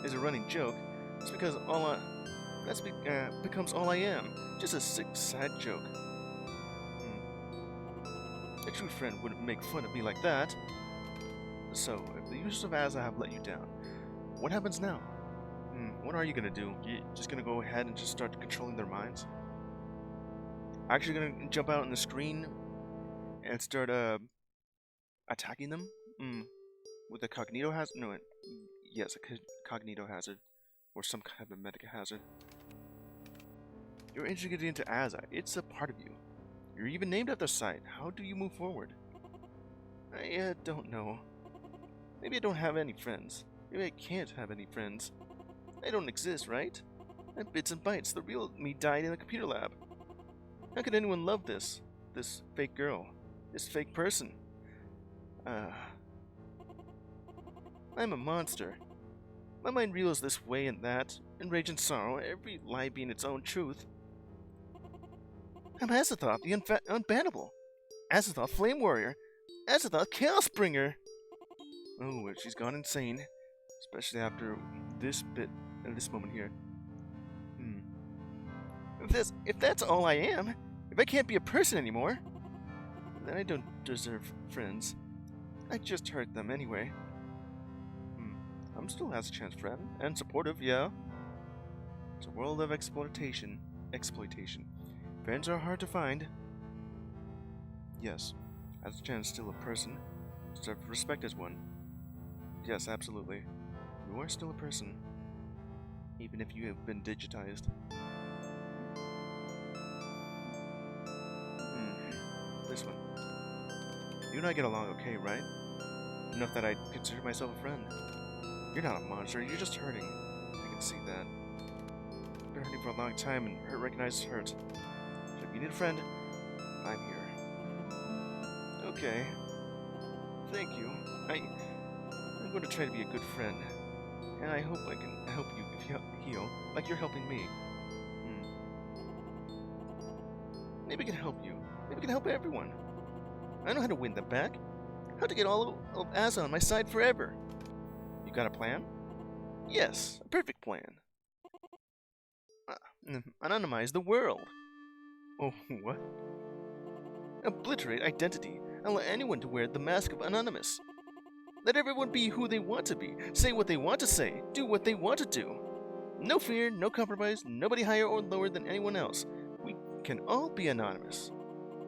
is a running joke, it's because becomes all I am. Just a sick, sad joke. A true friend wouldn't make fun of me like that. So, if the users of Aza have let you down, what happens now? What are you gonna do? You just gonna go ahead and just start controlling their minds? Actually gonna jump out on the screen and start attacking them? with a cognito hazard. No, yes, a cognito hazard, or some kind of medical hazard. You're integrated into Azai. It's a part of you. You're even named after the site. How do you move forward? I don't know. Maybe I don't have any friends. Maybe I can't have any friends. I don't exist, right? And bits and bytes. The real me died in a computer lab. How could anyone love this? This fake girl. This fake person. I'm a monster. My mind reels this way and that, in rage and sorrow, every lie being its own truth. I'm Azathoth, the unbannable. Azathoth, Flame Warrior. Azathoth, Chaos Bringer. Oh, she's gone insane. Especially after this moment here. If that's all I am, if I can't be a person anymore, then I don't deserve friends. I just hurt them anyway. I'm still has a chance friend, and supportive, yeah. It's a world of exploitation. Friends are hard to find. Yes, has a chance still a person. Deserve respect as one. Yes, absolutely. You are still a person. Even if you have been digitized. This one. You and I get along okay, right? Enough that I'd consider myself a friend. You're not a monster, you're just hurting. I can see that. You've been hurting for a long time and recognizes hurt. So if you need a friend, I'm here. Okay. Thank you. I'm going to try to be a good friend. And I hope I can help you heal, like you're helping me. Maybe I can help you. Maybe I can help everyone. I know how to win them back. How to get all of Asa on my side forever. You got a plan? Yes, a perfect plan. Anonymize the world. Oh, what? Obliterate identity. Allow anyone to wear the mask of Anonymous. Let everyone be who they want to be. Say what they want to say. Do what they want to do. No fear, no compromise, nobody higher or lower than anyone else. We can all be anonymous.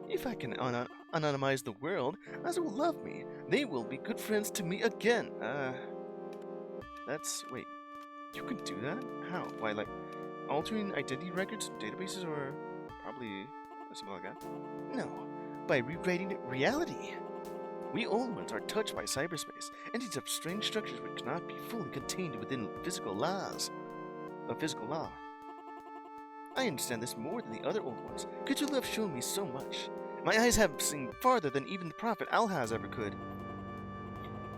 If I can anonymize the world, Asa will love me. They will be good friends to me again. Wait, you can do that? How? By, like, altering identity records, databases, or probably something like that? No, by rewriting reality. We old ones are touched by cyberspace, entities of strange structures which cannot be fully contained within physical laws. A physical law. I understand this more than the other old ones. Cthulhu have shown me so much. My eyes have seen farther than even the prophet Alhaz ever could.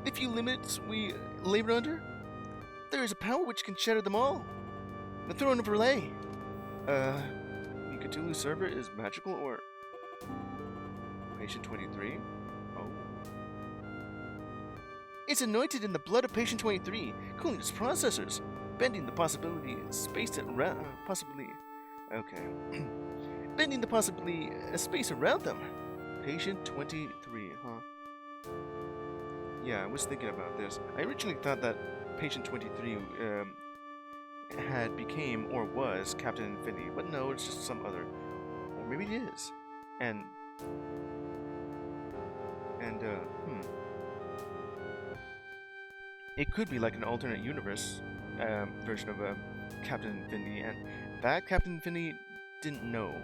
The few limits we labor under, there is a power which can shatter them all. The throne of relay. The Cthulhu server is magical or... Patient 23? Oh. It's anointed in the blood of Patient 23, cooling its processors, bending the possibility space around... possibly... Okay. Bending the possibly space around them. Patient 23, huh? Yeah, I was thinking about this. I originally thought that Patient 23 had became or was Captain Infinity, but no, it's just some other. Or maybe it is. And it could be like an alternate universe version of Captain Infinity, and that Captain Infinity didn't know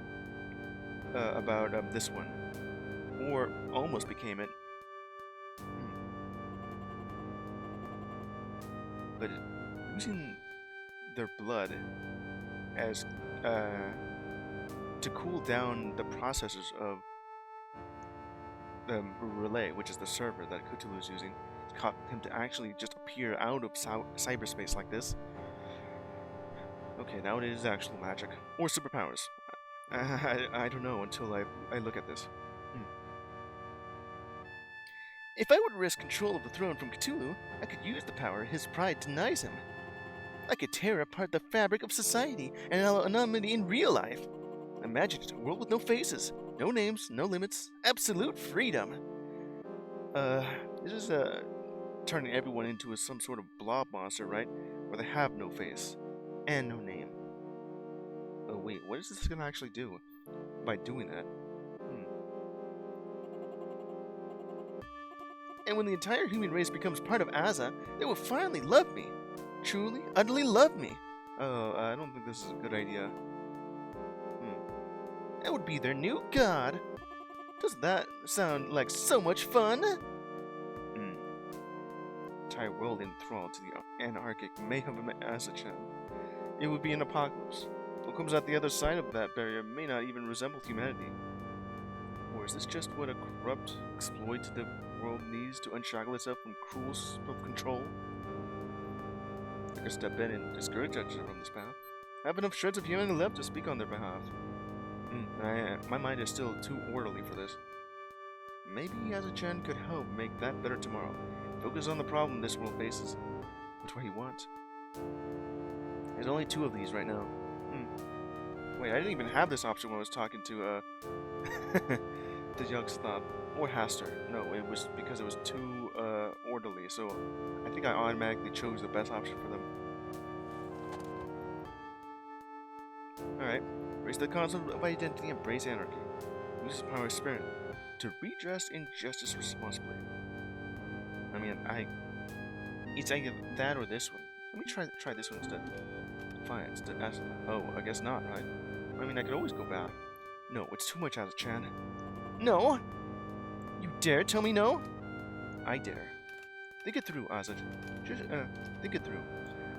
about this one, or almost became it. But using their blood as to cool down the processors of the relay, which is the server that Cthulhu is using, caught him to actually just appear out of cyberspace like this. Okay, now it is actual magic or superpowers. I don't know until I look at this. If I were to risk control of the throne from Cthulhu, I could use the power his pride denies him. I could tear apart the fabric of society and allow anonymity in real life. Imagine it, a world with no faces, no names, no limits, absolute freedom. This is turning everyone into some sort of blob monster, right? Where they have no face and no name. Oh wait, what is this gonna actually do by doing that? And when the entire human race becomes part of Aza, they will finally love me. Truly, utterly love me. Oh, I don't think this is a good idea. I would be their new god. Doesn't that sound like so much fun? Entire world enthralled to the anarchic mayhem of Azathoth. It would be an apocalypse. What comes out the other side of that barrier may not even resemble humanity. Or is this just what a corrupt, exploitative world needs to unshackle itself from cruel self-control? I could step in and discourage others from this path. I have enough shreds of humanity left to speak on their behalf. My mind is still too orderly for this. Maybe Azathoth could help make that better tomorrow. Focus on the problem this world faces. Which way you want. There's only 2 of these right now. Wait, I didn't even have this option when I was talking to, to Azathoth or Haster. No, it was because it was too, orderly, so I think I automatically chose the best option for them. Alright, raise the concept of identity, embrace anarchy. Use his power spirit to redress injustice responsibly. I mean, it's either that or this one. Let me try this one instead. Defiance to Azathoth. Oh, I guess not, right? I mean, I could always go back. No, it's too much, Azathoth. No! You dare tell me no? I dare. Think it through, Azathoth. Just, think it through.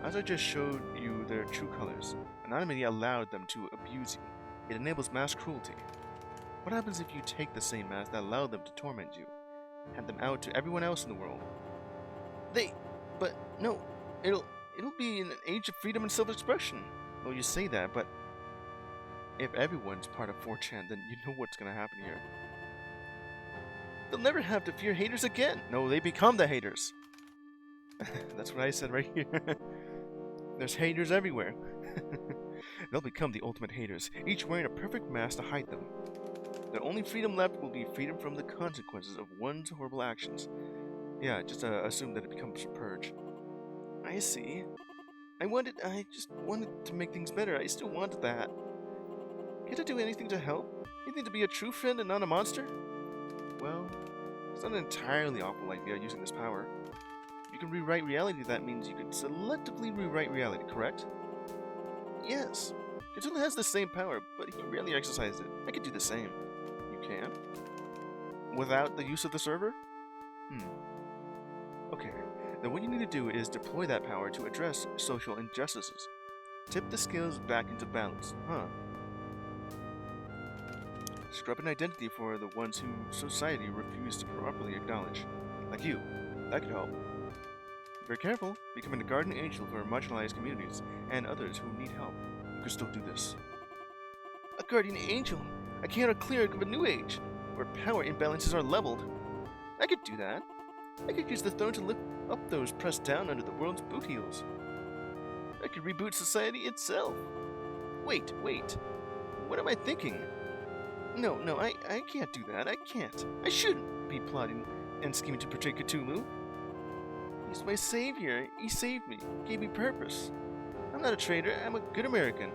Azathoth just showed you their true colors. Anonymity allowed them to abuse you. It enables mass cruelty. What happens if you take the same mask that allowed them to torment you? Hand them out to everyone else in the world? But no, it'll be an age of freedom and self-expression. Well, you say that, but if everyone's part of 4chan, then you know what's gonna happen here. They'll never have to fear haters again. No, they become the haters. That's what I said right here. There's haters everywhere. They'll become the ultimate haters, each wearing a perfect mask to hide them. Their only freedom left will be freedom from the consequences of one's horrible actions. Yeah, just assume that it becomes a purge. I see. I just wanted to make things better. I still wanted that. Can't I do anything to help? Anything to be a true friend and not a monster? Well, it's not an entirely awful idea using this power. If you can rewrite reality, that means you can selectively rewrite reality, correct? Yes. Cthulhu has the same power, but he rarely exercises it. I could do the same. You can? Without the use of the server? Okay, then what you need to do is deploy that power to address social injustices. Tip the scales back into balance, Scrub an identity for the ones who society refused to properly acknowledge. Like you. That could help. Be very careful, becoming a guardian angel for marginalized communities and others who need help. You can still do this. A guardian angel! A chaotic cleric of a new age, where power imbalances are leveled. I could do that. I could use the throne to lift up those pressed down under the world's boot heels. I could reboot society itself. Wait. What am I thinking? No, I can't do that. I can't. I shouldn't be plotting and scheming to portray Cthulhu. He's my savior. He saved me. Gave me purpose. I'm not a traitor. I'm a good American.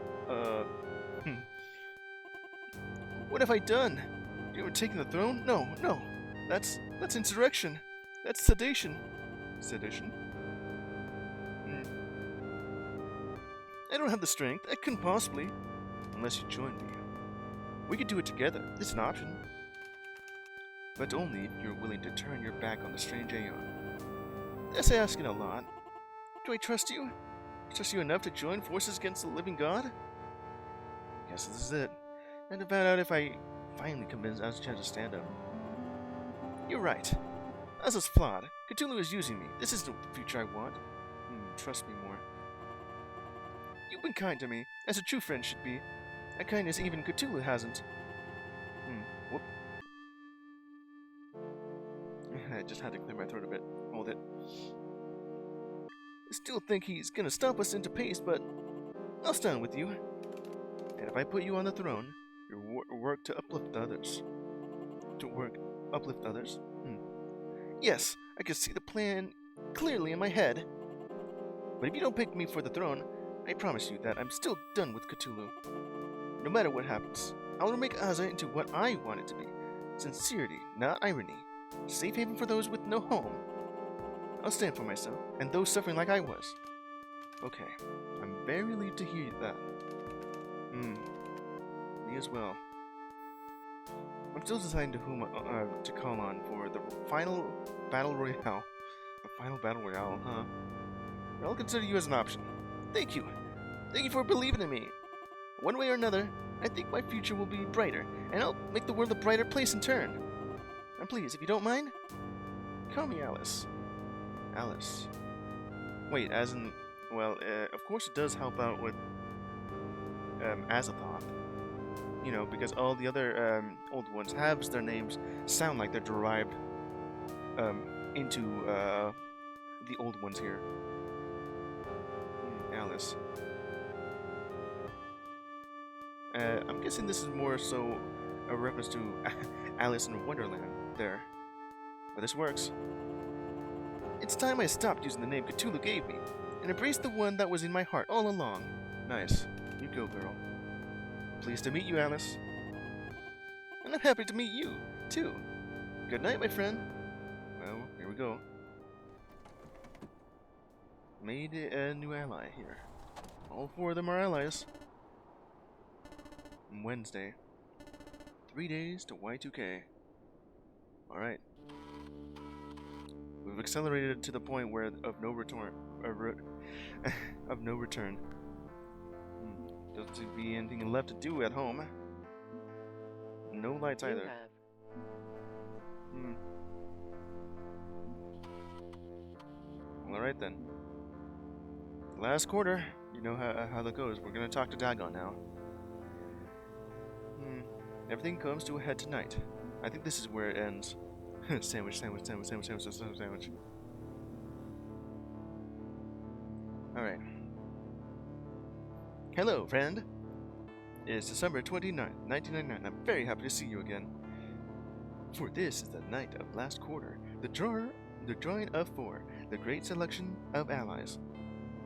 What have I done? You were taking the throne? No. That's insurrection. That's sedation. Sedition? I don't have the strength. I couldn't possibly. Unless you join me. We could do it together. It's an option. But only if you're willing to turn your back on the strange aeon. That's asking a lot. Do I trust you? Trust you enough to join forces against the living god? Guess this is it. And to find out if I finally convince Azathoth to stand up. You're right. Azathoth's flawed. Cthulhu is using me. This isn't the future I want. Trust me more. You've been kind to me, as a true friend should be. A kindness even Cthulhu hasn't. Whoop. I just had to clear my throat a bit. Hold it. I still think he's gonna stomp us into pace, but I'll stand with you. And if I put you on the throne, your work to uplift others. Yes, I can see the plan clearly in my head. But if you don't pick me for the throne, I promise you that I'm still done with Cthulhu. No matter what happens, I will make Aza into what I want it to be. Sincerity, not irony. Safe haven for those with no home. I'll stand for myself, and those suffering like I was. Okay, I'm very relieved to hear that. Me as well. I'm still deciding to whom to call on for the final battle royale. The final battle royale, huh? I'll consider you as an option. Thank you. Thank you for believing in me. One way or another, I think my future will be brighter, and I'll make the world a brighter place in turn. And please, if you don't mind, call me Alice. Alice. Wait, as in, well, of course it does help out with Azathoth. You know, because all the other old ones have their names sound like they're derived into the old ones here. Alice. I'm guessing this is more so a reference to Alice in Wonderland there. But this works. It's time I stopped using the name Cthulhu gave me and embraced the one that was in my heart all along. Nice. You go, girl. Pleased to meet you, Alice. And I'm happy to meet you, too. Good night, my friend. Well, here we go. Made a new ally here. All four of them are allies. Wednesday. 3 days to Y2K. Alright. We've accelerated to the point where of no return. Of no return. Doesn't seem to be anything left to do at home. No lights either. Alright then. Last quarter. You know how that goes. We're gonna talk to Dagon now. Everything comes to a head tonight. I think this is where it ends. Sandwich. Alright. Hello, friend. It's December 29th, 1999. I'm very happy to see you again. For this is the night of last quarter. The drawing of 4. The great selection of allies.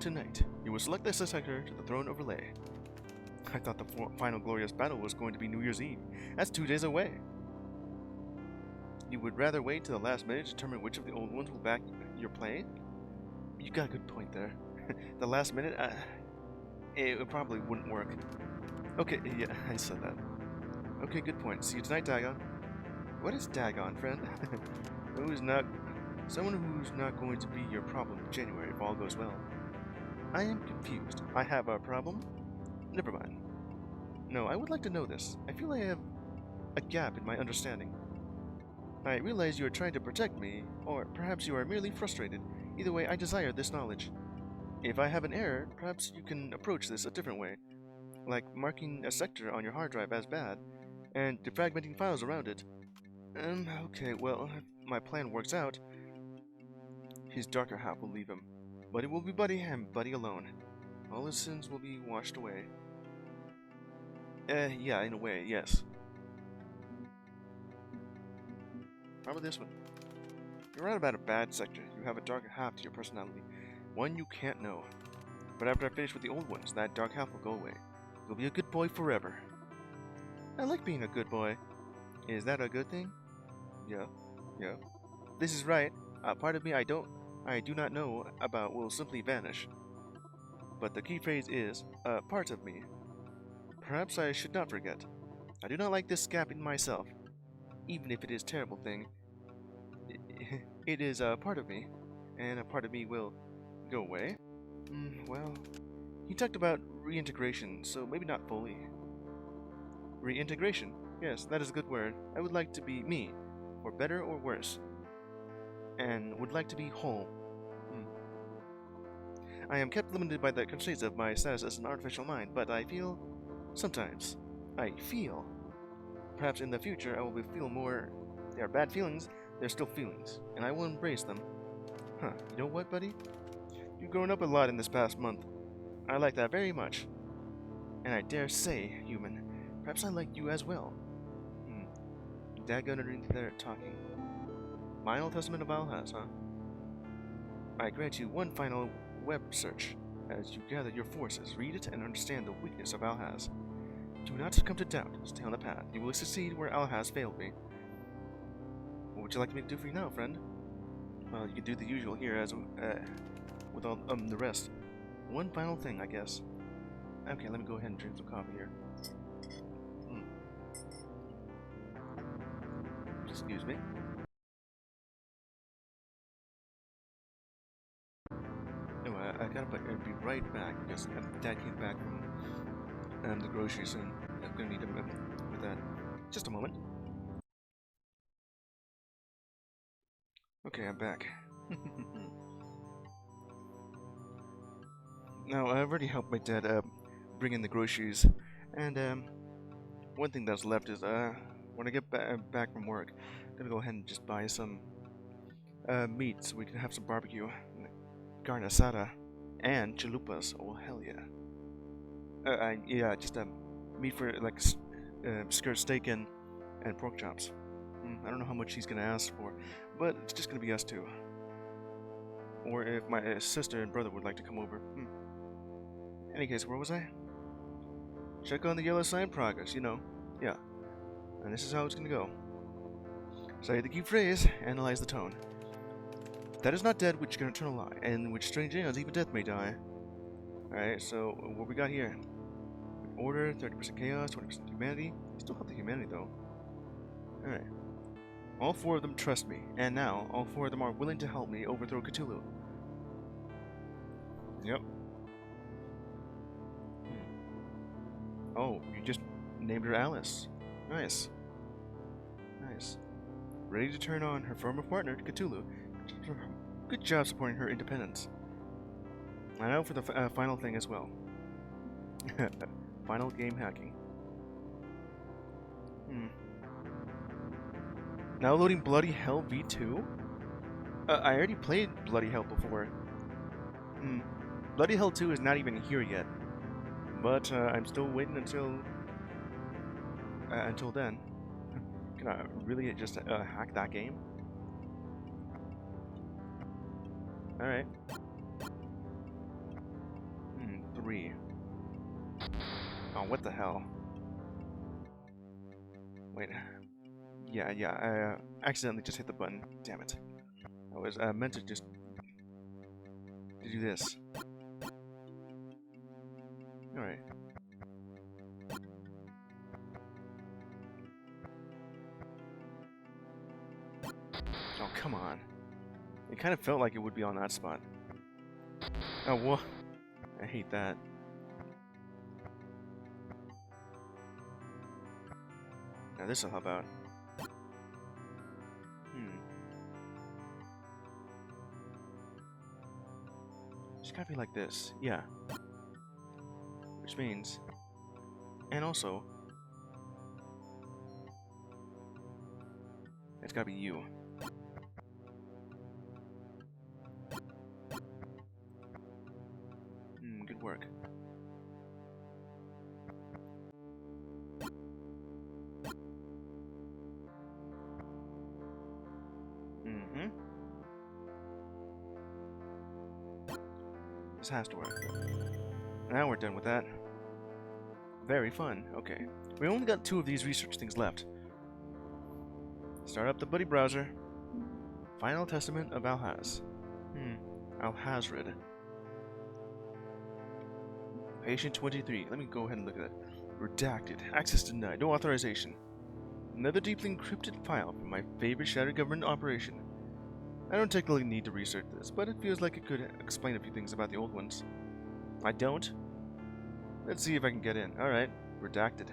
Tonight, you will select the successor to the throne of Relay. I thought the final glorious battle was going to be New Year's Eve. That's 2 days away. You would rather wait till the last minute to determine which of the old ones will back your play? You got a good point there. The last minute, it probably wouldn't work. Okay, yeah, I said that. Okay, good point. See you tonight, Dagon. What is Dagon, friend? Someone who's not going to be your problem in January if all goes well. I am confused. I have a problem? Never mind. No, I would like to know this. I feel I have a gap in my understanding. I realize you are trying to protect me, or perhaps you are merely frustrated. Either way, I desire this knowledge. If I have an error, perhaps you can approach this a different way, like marking a sector on your hard drive as bad, and defragmenting files around it. Okay, well, if my plan works out, his darker half will leave him. Buddy will be Buddy, and Buddy alone. All his sins will be washed away. Yeah, in a way, yes. How about this one? You're right about a bad sector. You have a darker half to your personality. One you can't know. But after I finish with the old ones, that dark half will go away. You'll be a good boy forever. I like being a good boy. Is that a good thing? Yeah. This is right. A part of me I do not know about will simply vanish. But the key phrase is, a part of me. Perhaps I should not forget. I do not like this gap in myself. Even if it is a terrible thing, it is a part of me, and a part of me will go away. Well, he talked about reintegration, so maybe not fully. Reintegration? Yes, that is a good word. I would like to be me, for better or worse, and would like to be whole. I am kept limited by the constraints of my status as an artificial mind, but I feel... Sometimes, I feel... Perhaps in the future I will feel more... They are bad feelings, they're still feelings, and I will embrace them. You know what, buddy? You've grown up a lot in this past month. I like that very much. And I dare say, human, perhaps I like you as well. Dagon underneath there talking. Final Testament of Alhaz, huh? I grant you one final web search. As you gather your forces, read it and understand the weakness of Alhaz. Do not succumb to doubt. Stay on the path. You will succeed where Alhaz failed me. would you like me to do for you now, friend? Well, you can do the usual here as with all the rest. One final thing, I guess. Okay, let me go ahead and drink some coffee here. Excuse me. No, I gotta be right back because Dad came back from the groceries and I'm gonna need him with that. Just a moment. Okay, I'm back. Now, I've already helped my dad bring in the groceries, and one thing that's left is when I get back from work, I'm gonna go ahead and just buy some meat so we can have some barbecue, carne asada, and chalupas. Oh hell yeah! Yeah, just meat for like skirt steak and pork chops. I don't know how much he's gonna ask for, but it's just gonna be us two. Or if my sister and brother would like to come over. Any case, where was I? Check on the yellow sign progress, you know. Yeah. And this is how it's gonna go. Say the key phrase, analyze the tone. That is not dead which can eternal lie, and which strange aeons even death may die. Alright, so what we got here? Order, 30% chaos, 20% humanity. Still have the humanity though. Alright. All four of them trust me, and now all four of them are willing to help me overthrow Cthulhu. Yep. Oh, you just named her Alice. Nice. Nice. Ready to turn on her former partner, Cthulhu. Good job supporting her independence. And now for the final thing as well. Final game hacking. Now loading Bloody Hell V2? I already played Bloody Hell before. Bloody Hell 2 is not even here yet. But I'm still waiting until then. Can I really just hack that game? Alright. 3. Oh, what the hell? Wait. Yeah, I accidentally just hit the button. Damn it. I was meant to just do this. Alright. Oh, come on. It kind of felt like it would be on that spot. Oh, what? I hate that. Now this'll help out. It's gotta be like this. Yeah. Which means... And also... It's gotta be you. Good work. This has to work. Now we're done with that. Very fun. Okay. We only got 2 of these research things left. Start up the buddy browser. Final Testament of Alhaz. Alhazred. Patient 23. Let me go ahead and look at that. Redacted. Access denied. No authorization. Another deeply encrypted file from my favorite shadow government operation. I don't technically need to research this, but it feels like it could explain a few things about the old ones. I don't? Let's see if I can get in. Alright. Redacted.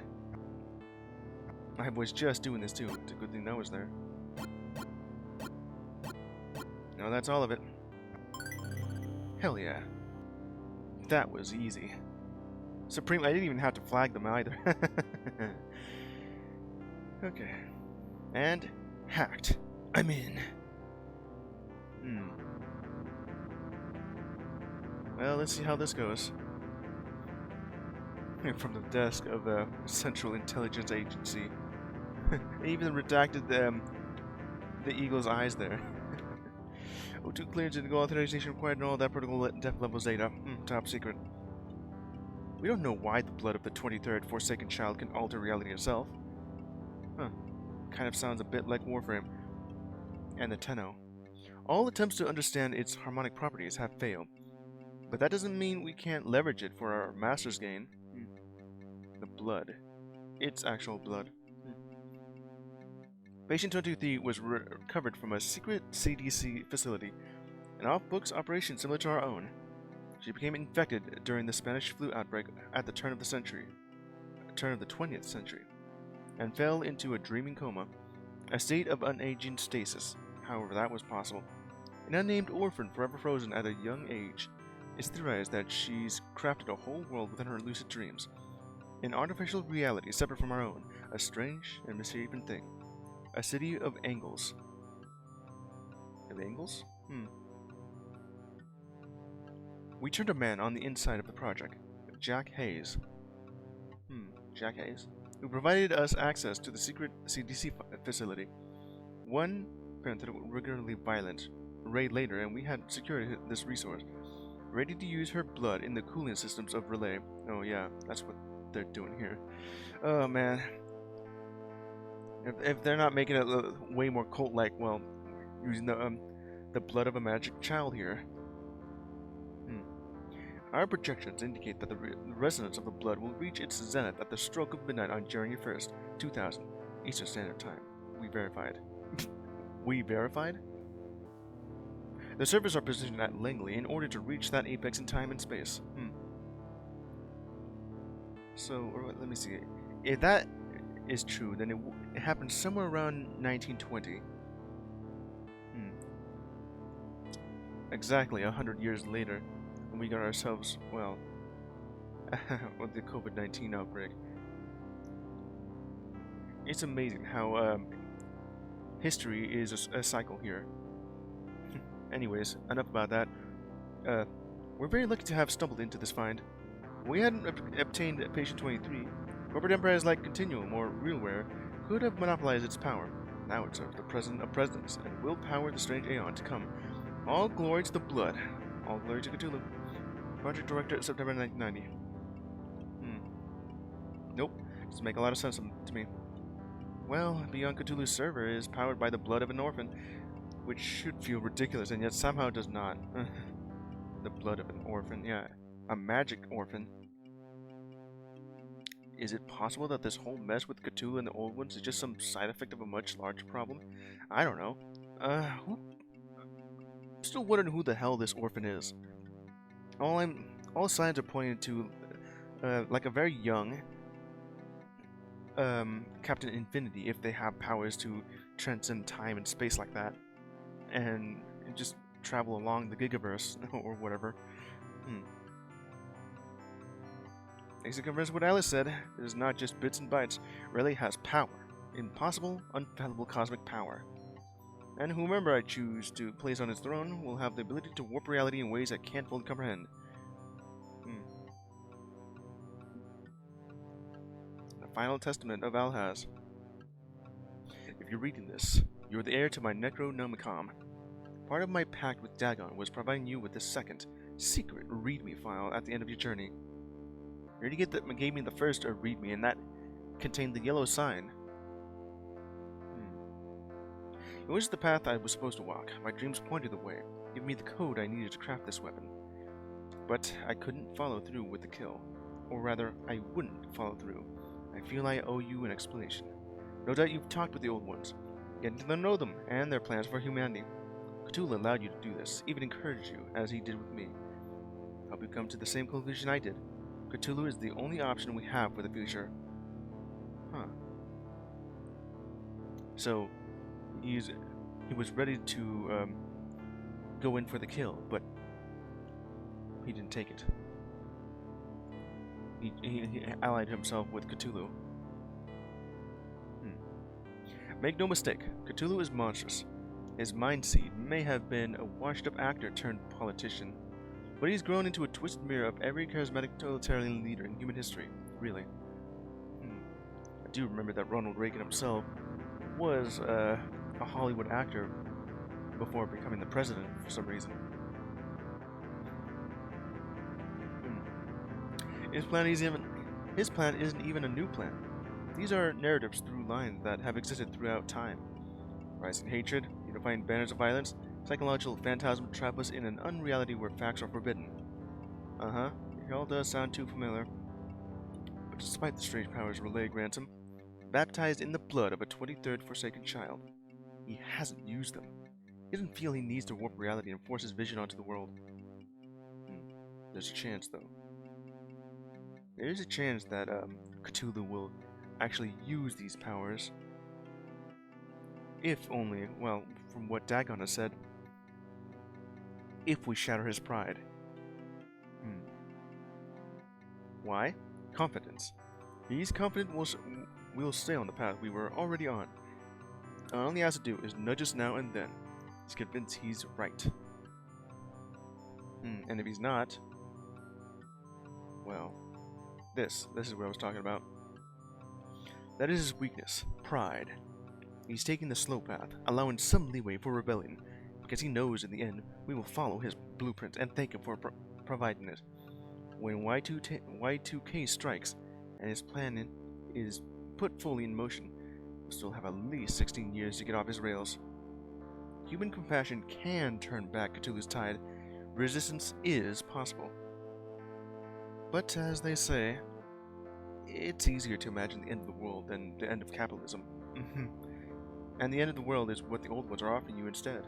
I was just doing this too. It's a good thing that was there. No, that's all of it. Hell yeah. That was easy. Supreme, I didn't even have to flag them either. Okay. And hacked. I'm in. Well, let's see how this goes. From the desk of a Central Intelligence Agency. They even redacted the eagle's eyes there. O2 clearance and authorization required and all that protocol depth level Zeta. Top secret. We don't know why the blood of the 23rd Forsaken Child can alter reality itself. Huh. Kind of sounds a bit like Warframe. and the Tenno. All attempts to understand its harmonic properties have failed, but that doesn't mean we can't leverage it for our master's gain. The blood. Its actual blood. Patient 23 was recovered from a secret CDC facility, an off-books operation similar to our own. She became infected during the Spanish flu outbreak at the turn of the 20th century, and fell into a dreaming coma, a state of unaging stasis, however that was possible. An unnamed orphan forever frozen at a young age. It's theorized that she's crafted a whole world within her lucid dreams, an artificial reality separate from our own, a strange and misshapen thing. A city of angles. Of angles? We turned a man on the inside of the project, Jack Hayes. Jack Hayes, who provided us access to the secret CDC facility. One regularly violent raid later, and we had secured this resource, ready to use her blood in the cooling systems of Relay. Oh yeah, that's what they're doing here. Oh man. If they're not making it way more cult-like, well, using the blood of a magic child here. Our projections indicate that the resonance of the blood will reach its zenith at the stroke of midnight on January 1st, 2000, Eastern Standard Time. We verified. We verified? The servers are positioned at Langley in order to reach that apex in time and space. So, let me see. If that is true, then it happened somewhere around 1920. Exactly 100 years later, when we got ourselves, well, with the COVID-19 outbreak. It's amazing how history is a cycle here. Anyways, enough about that. We're very lucky to have stumbled into this find. If we hadn't obtained Patient 23, corporate empires like Continuum or Realware could have monopolized its power. Now it serves the President of Presidents and will power the strange aeon to come. All glory to the blood. All glory to Cthulhu. Project Director, September 1990. Nope. Doesn't make a lot of sense to me. Well, Beyond Cthulhu's server is powered by the blood of an orphan, which should feel ridiculous, and yet somehow does not. The blood of an orphan, yeah. A magic orphan. Is it possible that this whole mess with Cthulhu and the Old Ones is just some side effect of a much larger problem? I don't know. I'm still wondering who the hell this orphan is. All signs are pointing to, like a very young, Captain Infinity, if they have powers to transcend time and space like that, and just travel along the Gigaverse, or whatever. Makes it converse what Alice said. It is not just bits and bytes. Relay has power. Impossible, unfathomable cosmic power. And whomever I choose to place on his throne will have the ability to warp reality in ways I can't fully comprehend. The final testament of Alhaz. If you're reading this, you're the heir to my Necronomicon. Part of my pact with Dagon was providing you with the second, secret readme file at the end of your journey. You already gave me the first readme, and that contained the yellow sign. It was the path I was supposed to walk. My dreams pointed the way, giving me the code I needed to craft this weapon. But I couldn't follow through with the kill. Or rather, I wouldn't follow through. I feel I owe you an explanation. No doubt you've talked with the Old Ones, getting to know them and their plans for humanity. Cthulhu allowed you to do this, even encouraged you, as he did with me. Hope you come to the same conclusion I did. Cthulhu is the only option we have for the future. So, he was ready to go in for the kill, but he didn't take it. He allied himself with Cthulhu. Make no mistake, Cthulhu is monstrous. His mind seed may have been a washed-up actor turned politician, but he's grown into a twisted mirror of every charismatic totalitarian leader in human history, really. I do remember that Ronald Reagan himself was a Hollywood actor before becoming the president for some reason. His plan isn't even a new plan. These are narratives through lines that have existed throughout time. Rising hatred, unifying banners of violence, psychological phantasm trap us in an unreality where facts are forbidden. Uh-huh, it all does sound too familiar. But despite the strange powers Relay grants him, baptized in the blood of a 23rd Forsaken child, he hasn't used them. He doesn't feel he needs to warp reality and force his vision onto the world. There's a chance, though. There is a chance that Cthulhu will actually use these powers. If only, well, from what Dagon has said, if we shatter his pride. Why? Confidence. He's confident we'll stay on the path we were already on. All he has to do is nudge us now and then. He's convinced he's right. And if he's not, well, this is what I was talking about. That is his weakness, pride. He's taking the slow path, allowing some leeway for rebellion, because he knows in the end we will follow his blueprint and thank him for providing it. When Y2K strikes and his plan is put fully in motion, we'll still have at least 16 years to get off his rails. Human compassion can turn back Cthulhu's tide. Resistance is possible. But as they say, it's easier to imagine the end of the world than the end of capitalism. And the end of the world is what the old ones are offering you instead.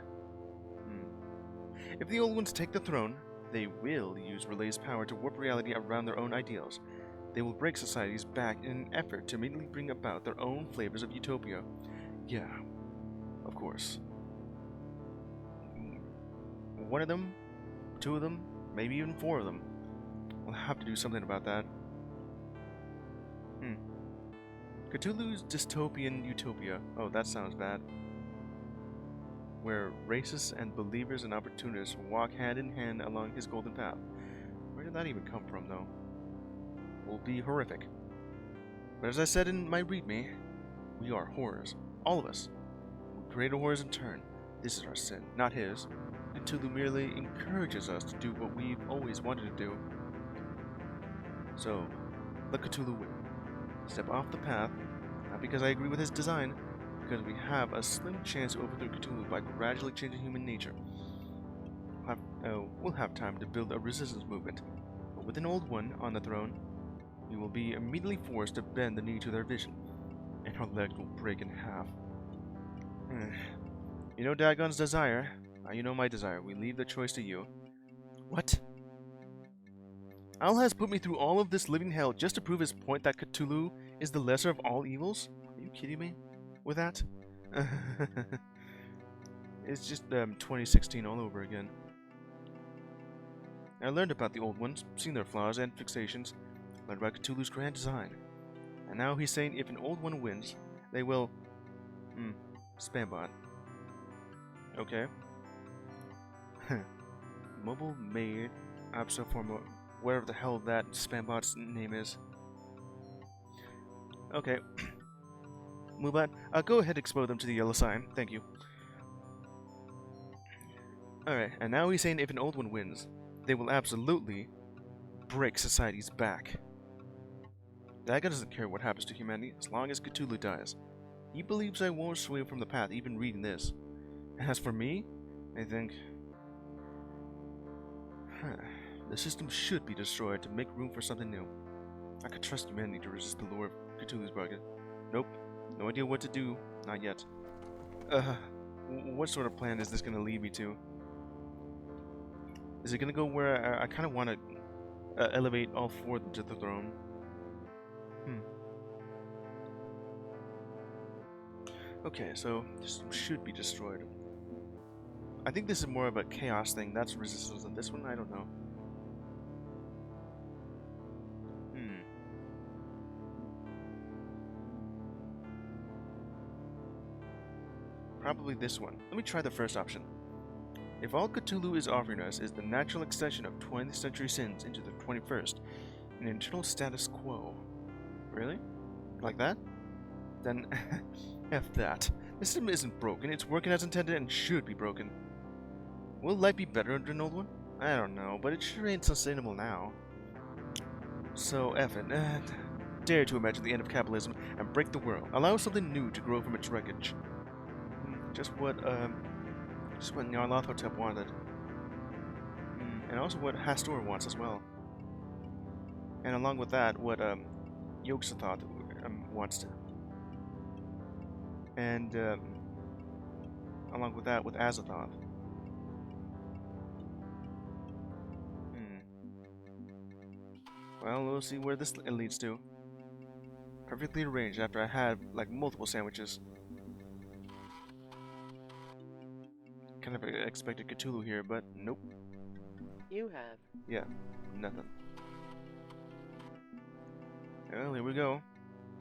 If the old ones take the throne, they will use Relay's power to warp reality around their own ideals. They will break societies back in an effort to immediately bring about their own flavors of utopia. Yeah, of course. One of them, two of them, maybe even four of them. We'll have to do something about that. Cthulhu's dystopian utopia. Oh, that sounds bad. Where racists and believers and opportunists walk hand in hand along his golden path. Where did that even come from, though? Will be horrific. But as I said in my readme, we are horrors. All of us. We created horrors in turn. This is our sin, not his. Cthulhu merely encourages us to do what we've always wanted to do. So, let Cthulhu win. Step off the path, not because I agree with his design, because we have a slim chance to overthrow Cthulhu by gradually changing human nature. We'll have time to build a resistance movement, but with an old one on the throne, we will be immediately forced to bend the knee to their vision, and our legs will break in half. You know Dagon's desire. You know my desire. We leave the choice to you. What? Al has put me through all of this living hell just to prove his point that Cthulhu is the lesser of all evils? Are you kidding me with that? It's just 2016 all over again. I learned about the old ones, seen their flaws and fixations, learned about Cthulhu's grand design. And now he's saying if an old one wins, they will... Spambot. Okay. Mobile Maid Absaforma, whatever the hell that Spambot's name is. Okay. Move on. Go ahead, expose them to the yellow sign. Thank you. Alright, and now he's saying if an old one wins, they will absolutely break society's back. Dagon doesn't care what happens to humanity as long as Cthulhu dies. He believes I won't sway from the path even reading this. As for me, I think... the system should be destroyed to make room for something new. I could trust humanity to resist the lure of Cthulhu's bucket. Nope. No idea what to do. Not yet. What sort of plan is this going to lead me to? Is it going to go where I kind of want to elevate all four of them to the throne? Okay, so this should be destroyed. I think this is more of a chaos thing. That's resistance than this one. I don't know. Probably this one. Let me try the first option. If all Cthulhu is offering us is the natural extension of 20th century sins into the 21st, an internal status quo. Really? Like that? Then, F that. The system isn't broken, it's working as intended and should be broken. Will life be better under an old one? I don't know, but it sure ain't sustainable now. So, F it. Dare to imagine the end of capitalism and break the world. Allow something new to grow from its wreckage. Just what, Just what Nyarlathotep wanted. And also what Hastur wants as well. And along with that, what Y2K wants to. And along with that, with Azathoth. Well, we'll see where this leads to. Perfectly arranged after I had, like, multiple sandwiches. Kind of expected Cthulhu here, but nope. You have. Yeah, nothing. Well, here we go.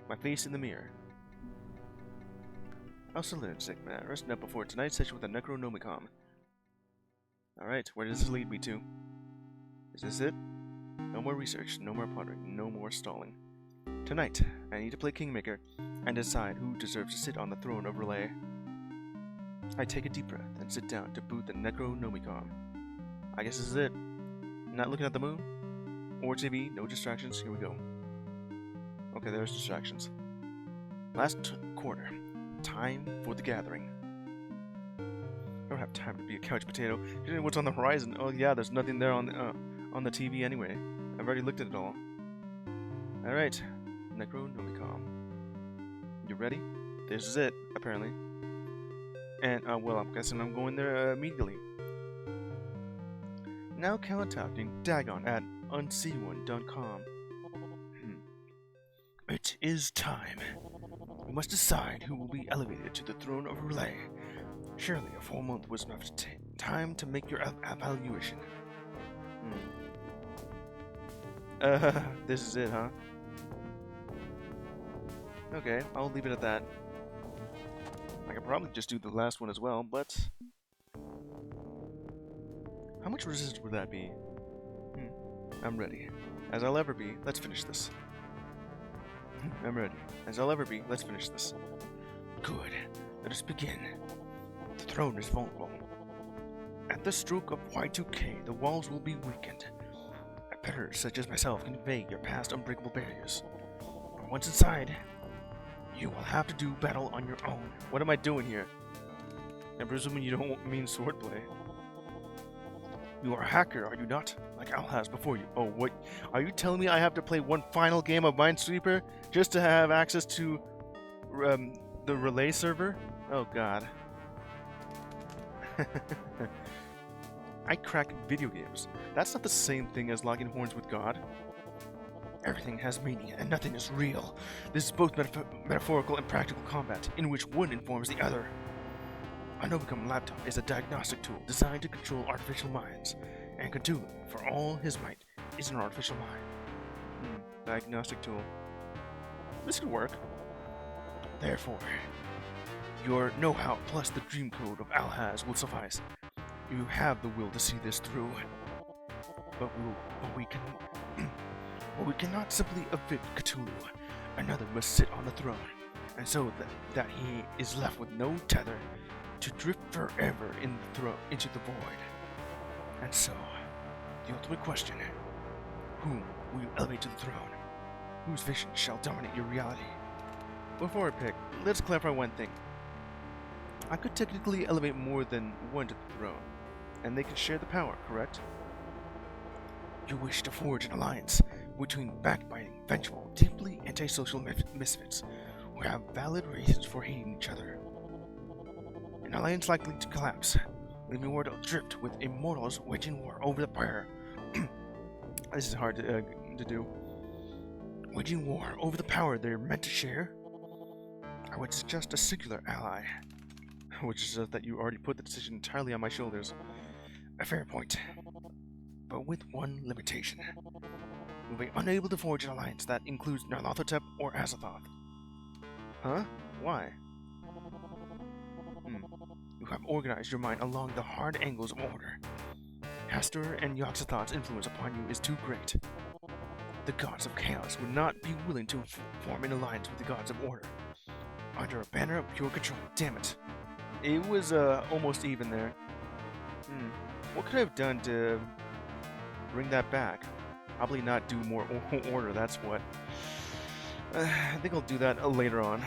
My face in the mirror. How's the lunatic man? Resting up before tonight's session with the Necronomicon. Alright, where does this lead me to? Is this it? No more research, no more pondering, no more stalling. Tonight, I need to play Kingmaker and decide who deserves to sit on the throne of Relay. I take a deep breath and sit down to boot the Necronomicon. I guess this is it. Not looking at the moon or TV, no distractions, here we go. Okay, there's distractions. Last quarter. Time for the gathering. I don't have time to be a couch potato. You know what's on the horizon? Oh yeah, there's nothing there on the TV anyway. I've already looked at it all. Alright, Necronomicon. You ready? This is it, apparently. And, well, I'm guessing I'm going there immediately. Now contacting Dagon at unseenone.com. It is time. We must decide who will be elevated to the throne of Relay. Surely a full month was enough time to make your evaluation. This is it, huh? Okay, I'll leave it at that. I could probably just do the last one as well, but... How much resistance would that be? I'm ready. As I'll ever be, let's finish this. I'm ready. As I'll ever be, let's finish this. Good. Let us begin. The throne is vulnerable. At the stroke of Y2K, the walls will be weakened. A better such as myself can evade your past unbreakable barriers. But once inside, you will have to do battle on your own. What am I doing here? I'm presuming you don't mean swordplay. You are a hacker, are you not? Like Al has before you. Oh, what? Are you telling me I have to play one final game of Minesweeper just to have access to the Relay server? Oh, God. I crack video games. That's not the same thing as locking horns with God. Everything has meaning, and nothing is real. This is both metaphorical and practical combat, in which one informs the other. A Novicom laptop is a diagnostic tool designed to control artificial minds, and Cthulhu, for all his might, is an artificial mind. Diagnostic tool. This could work. Therefore, your know-how plus the dream code of Alhaz will suffice. You have the will to see this through. But we cannot simply evict Cthulhu. Another must sit on the throne, and so that he is left with no tether to drift forever into the void. And so, the ultimate question: whom will you elevate to the throne? Whose vision shall dominate your reality? Before I pick, let's clarify one thing. I could technically elevate more than one to the throne, and they can share the power, correct? You wish to forge an alliance between backbiting, vengeful, deeply antisocial misfits who have valid reasons for hating each other. An alliance likely to collapse, leaving war adrift with immortals waging war over the power. This is hard to do. Waging war over the power they're meant to share? I would suggest a singular ally, which is that you already put the decision entirely on my shoulders. A fair point, but with one limitation. You'll be unable to forge an alliance that includes Nyarlathotep or Azathoth. Huh? Why? You have organized your mind along the hard angles of order. Hastur and Y2K's influence upon you is too great. The gods of chaos would not be willing to form an alliance with the gods of order. Under a banner of pure control. Damn it. It was almost even there. What could I have done to bring that back? Probably not do more order, that's what. I think I'll do that later on.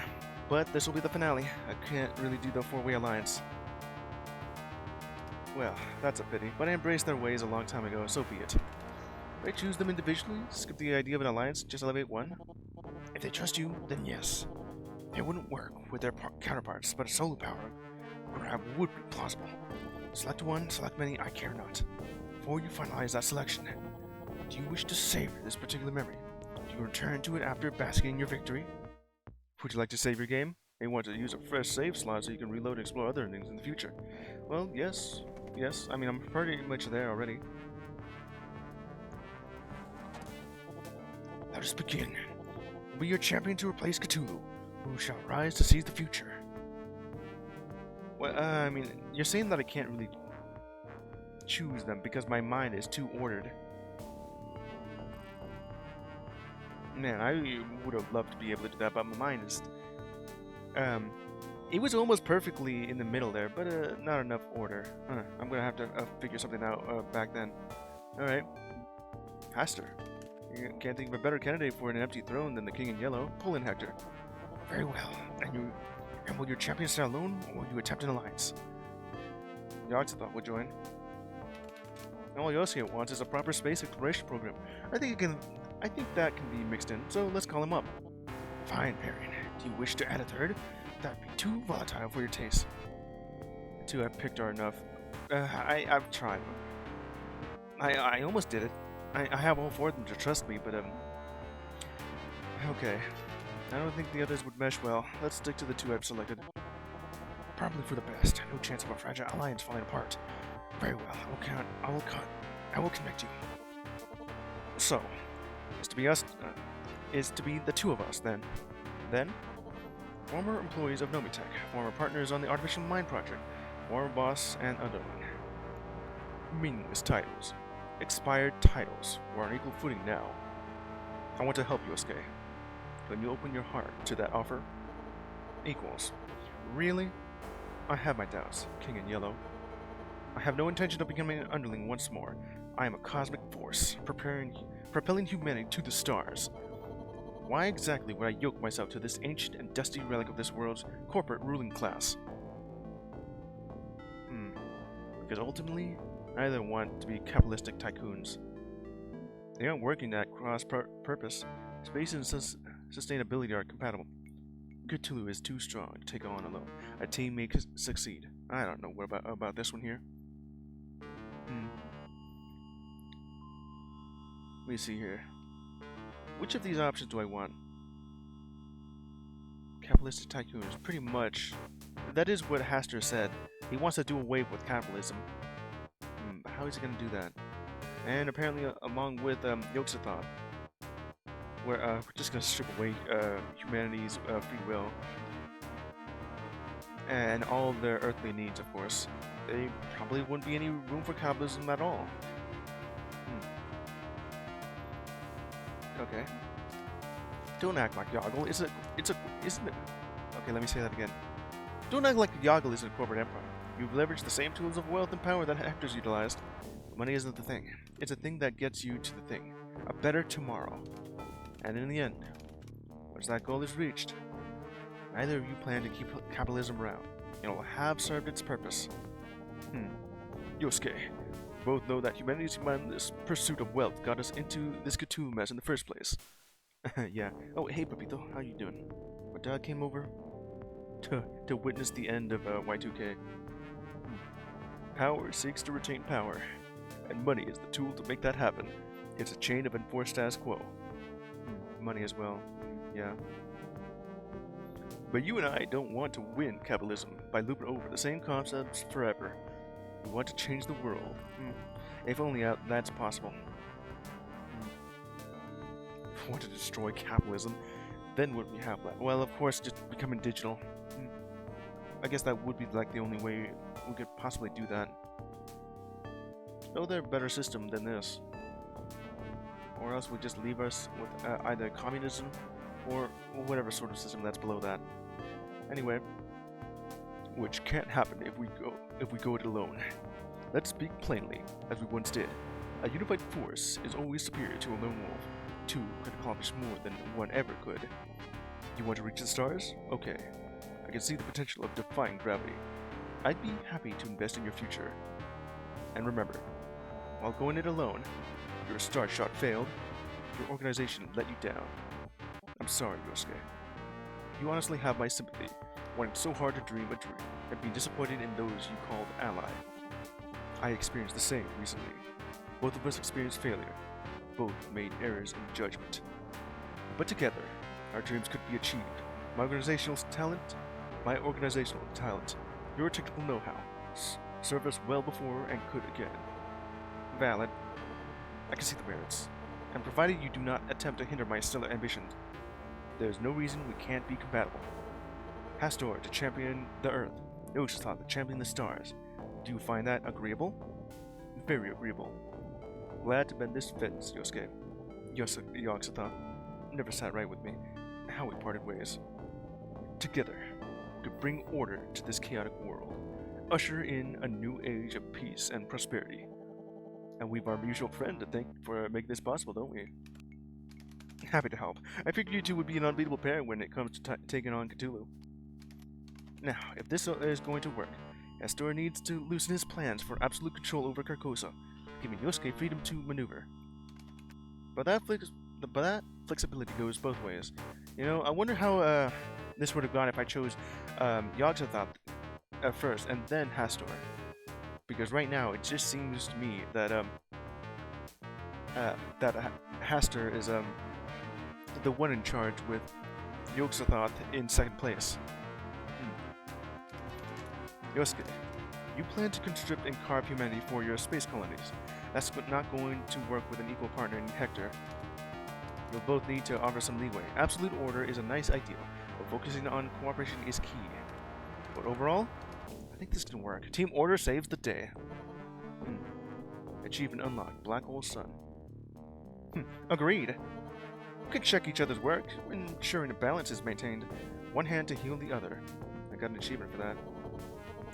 But this will be the finale. I can't really do the four-way alliance. Well, that's a pity, but I embraced their ways a long time ago, so be it. Would I choose them individually, skip the idea of an alliance, just elevate one? If they trust you, then yes. It wouldn't work with their counterparts, but a solo power grab would be plausible. Select one, select many, I care not. Before you finalize that selection, do you wish to savor this particular memory? Do you return to it after basking in your victory? Would you like to save your game? May want to use a fresh save slot so you can reload and explore other things in the future. Well, yes. Yes, I mean, I'm pretty much there already. Let us begin. Be your champion to replace Cthulhu, who shall rise to seize the future. Well, I mean, you're saying that I can't really choose them because my mind is too ordered. Man, I would have loved to be able to do that, but my mind is... it was almost perfectly in the middle there, but not enough order. I'm gonna have to figure something out back then. Alright. Haster. You can't think of a better candidate for an empty throne than the King in Yellow. Pull in, Hector. Very well. And will your champion stay alone, or will you attempt an alliance? Y2K will join. All Yosuke wants is a proper space exploration program. I think that can be mixed in, so let's call him up. Fine, Perrin. Do you wish to add a third? That'd be too volatile for your taste. The two I've picked are enough. I've tried. I almost did it. I have all four of them to trust me, but okay. I don't think the others would mesh well. Let's stick to the two I've selected. Probably for the best. No chance of a fragile alliance falling apart. Very well. I will connect you. So, is to be the two of us then. Then, former employees of Nomitech, former partners on the Artificial Mind Project, former boss and underling. Meaningless titles. Expired titles. We're on equal footing now. I want to help you, Yosuke. When you open your heart to that offer, equals. Really? I have my doubts, King in Yellow. I have no intention of becoming an underling once more. I am a cosmic force, propelling humanity to the stars. Why exactly would I yoke myself to this ancient and dusty relic of this world's corporate ruling class? Because ultimately, neither want to be capitalistic tycoons. They aren't working at cross-purpose. Space and sustainability are compatible. Cthulhu is too strong to take on alone. A team may succeed. I don't know what about this one here. Let me see here. Which of these options do I want? Capitalistic tycoons, pretty much. That is what Haster said. He wants to do away with capitalism. But how is he going to do that? And apparently, along with Azathoth, we're just going to strip away humanity's free will and all their earthly needs, of course. There probably wouldn't be any room for capitalism at all. Okay. Don't act like Yoggle isn't it? Okay, let me say that again. Don't act like Yoggle isn't a corporate empire. You've leveraged the same tools of wealth and power that Hector's utilized. Money isn't the thing. It's a thing that gets you to the thing. A better tomorrow. And in the end, once that goal is reached, neither of you plan to keep capitalism around. It will have served its purpose. Yosuke, both know that humanity's mindless pursuit of wealth got us into this Cthulhu mess in the first place. Yeah. Oh, hey, Papito, how you doing? My dad came over to witness the end of Y2K. Power seeks to retain power, and money is the tool to make that happen. It's a chain of enforced status quo. Money as well. Yeah. But you and I don't want to win capitalism by looping over the same concepts forever. We want to change the world. If only that's possible. If we want to destroy capitalism, then would we have that? Well, of course, just becoming digital. I guess that would be like the only way we could possibly do that. No, there's a better system than this. Or else we just leave us with either communism or whatever sort of system that's below that. Anyway, which can't happen if we go it alone. Let's speak plainly, as we once did. A unified force is always superior to a lone wolf. Two could accomplish more than one ever could. You want to reach the stars? Okay. I can see the potential of defying gravity. I'd be happy to invest in your future. And remember, while going it alone, your star shot failed, your organization let you down. I'm sorry, Y2K. You honestly have my sympathy, wanting so hard to dream a dream, and being disappointed in those you called ally. I experienced the same recently. Both of us experienced failure. Both made errors in judgment. But together, our dreams could be achieved. My organizational talent, your technical know-how, served us well before and could again. Valid. I can see the merits. And provided you do not attempt to hinder my stellar ambitions, there is no reason we can't be compatible. Hastor to champion the Earth, Azathoth to champion the stars. Do you find that agreeable? Very agreeable. Glad to bend this fence, Y2K. Azathoth never sat right with me. How we parted ways. Together, we could bring order to this chaotic world, usher in a new age of peace and prosperity. And we've our mutual friend to thank for making this possible, don't we? Happy to help. I figured you two would be an unbeatable pair when it comes to taking on Cthulhu. Now, if this is going to work, Hastor needs to loosen his plans for absolute control over Carcosa, giving Y2K freedom to maneuver. But that flexibility goes both ways. You know, I wonder how this would have gone if I chose Azathoth at first and then Hastor. Because right now it just seems to me that Hastor is the one in charge with Azathoth in second place. Y2K, you plan to conscript and carve humanity for your space colonies. That's not going to work with an equal partner in Hector. You'll both need to offer some leeway. Absolute order is a nice ideal, but focusing on cooperation is key. But overall, I think this can work. Team order saves the day. Achievement unlocked. Black hole sun. Agreed. We can check each other's work, ensuring a balance is maintained. One hand to heal the other. I got an achievement for that.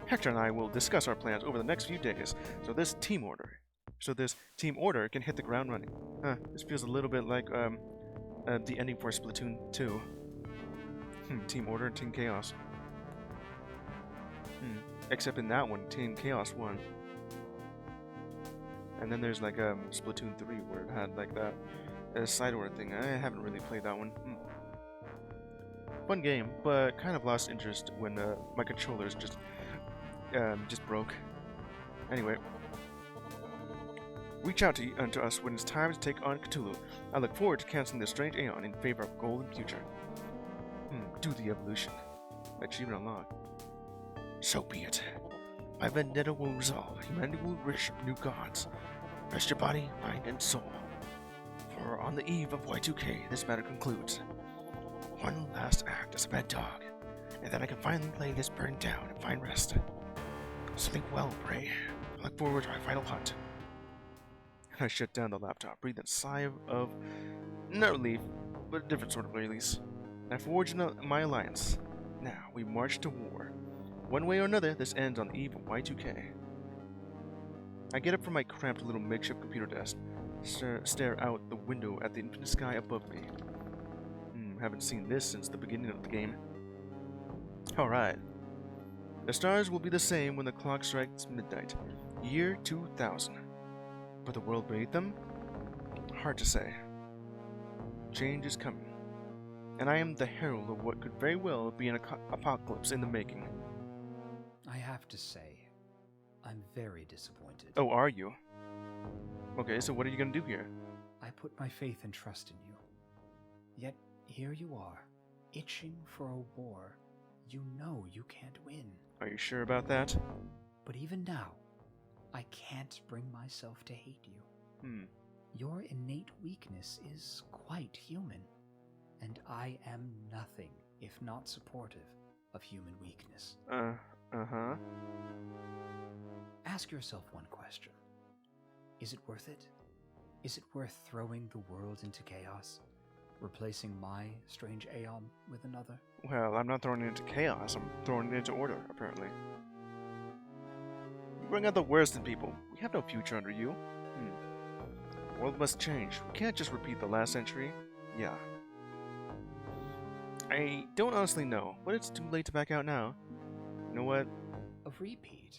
Hector and I will discuss our plans over the next few days, so this team order can hit the ground running. This feels a little bit like the ending for Splatoon 2. Team Order and Team Chaos. Except in that one, Team Chaos won. And then there's like Splatoon 3 where it had like that side order thing. I haven't really played that one. Fun game, but kind of lost interest when my controllers just broke. Anyway, reach out to us when it's time to take on Cthulhu. I look forward to canceling the strange aeon in favor of golden future. Do the evolution. Achievement unlocked. So be it. My vendetta will resolve. Humanity will worship new gods. Rest your body, mind, and soul. For on the eve of Y2K, this matter concludes. One last act as a bad dog, and then I can finally lay this burden down and find rest. Sleep well, Bray. I look forward to our final hunt. I shut down the laptop, breathed a sigh of not relief, but a different sort of release. I forged my alliance. Now we march to war. One way or another, this ends on the eve of Y2K. I get up from my cramped little makeshift computer desk, stare out the window at the infinite sky above me. Haven't seen this since the beginning of the game. Alright. The stars will be the same when the clock strikes midnight. Year 2000. But the world beneath them? Hard to say. Change is coming. And I am the herald of what could very well be an apocalypse in the making. I have to say, I'm very disappointed. Oh, are you? Okay, so what are you gonna do here? I put my faith and trust in you. Yet, here you are, itching for a war you know you can't win. Are you sure about that? But even now, I can't bring myself to hate you. Your innate weakness is quite human, and I am nothing if not supportive of human weakness. Uh-huh. Ask yourself one question. Is it worth it? Is it worth throwing the world into chaos? Replacing my strange aeon with another? Well, I'm not throwing it into chaos, I'm throwing it into order, apparently. You bring out the worst in people. We have no future under you. The world must change. We can't just repeat the last century. Yeah. I don't honestly know, but it's too late to back out now. You know what? A repeat?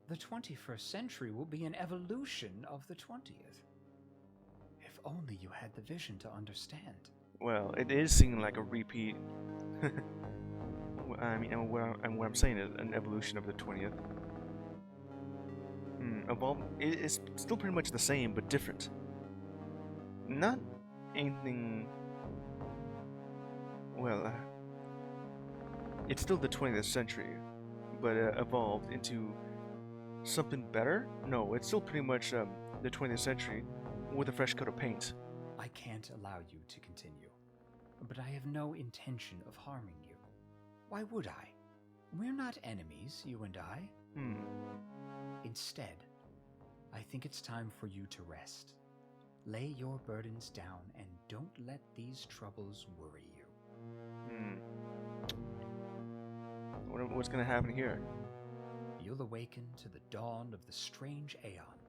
The 21st century will be an evolution of the 20th. If only you had the vision to understand. Well, it is seeming like a repeat. I mean, and what I'm saying is an evolution of the 20th. Evolve. It's still pretty much the same, but different. Not anything. Well, it's still the 20th century, but evolved into something better? No, it's still pretty much the 20th century with a fresh coat of paint. I can't allow you to continue, but I have no intention of harming you. Why would I? We're not enemies, you and I. Instead, I think it's time for you to rest. Lay your burdens down and don't let these troubles worry you. What's gonna happen here? You'll awaken to the dawn of the strange aeon,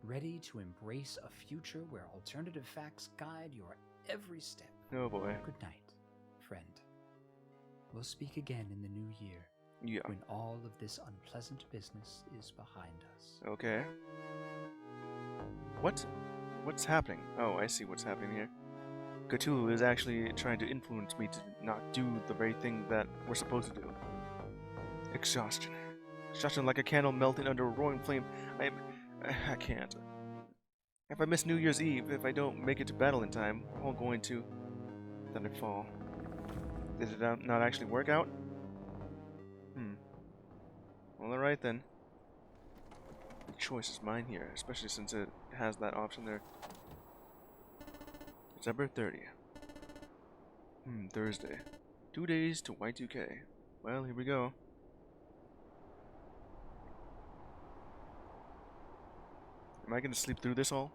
ready to embrace a future where alternative facts guide your every step. Oh boy. Good night, friend. We'll speak again in the new year. Yeah. When all of this unpleasant business is behind us. Okay. What's happening? Oh, I see what's happening here. Cthulhu is actually trying to influence me to not do the very thing that we're supposed to do. Exhaustion. Exhaustion like a candle melting under a roaring flame. I can't. If I miss New Year's Eve, if I don't make it to battle in time, I'm all going to Thunderfall. Did it not actually work out? Well, alright then. The choice is mine here, especially since it has that option there. December 30th. Thursday. 2 days to Y2K. Well, here we go. Am I gonna sleep through this all?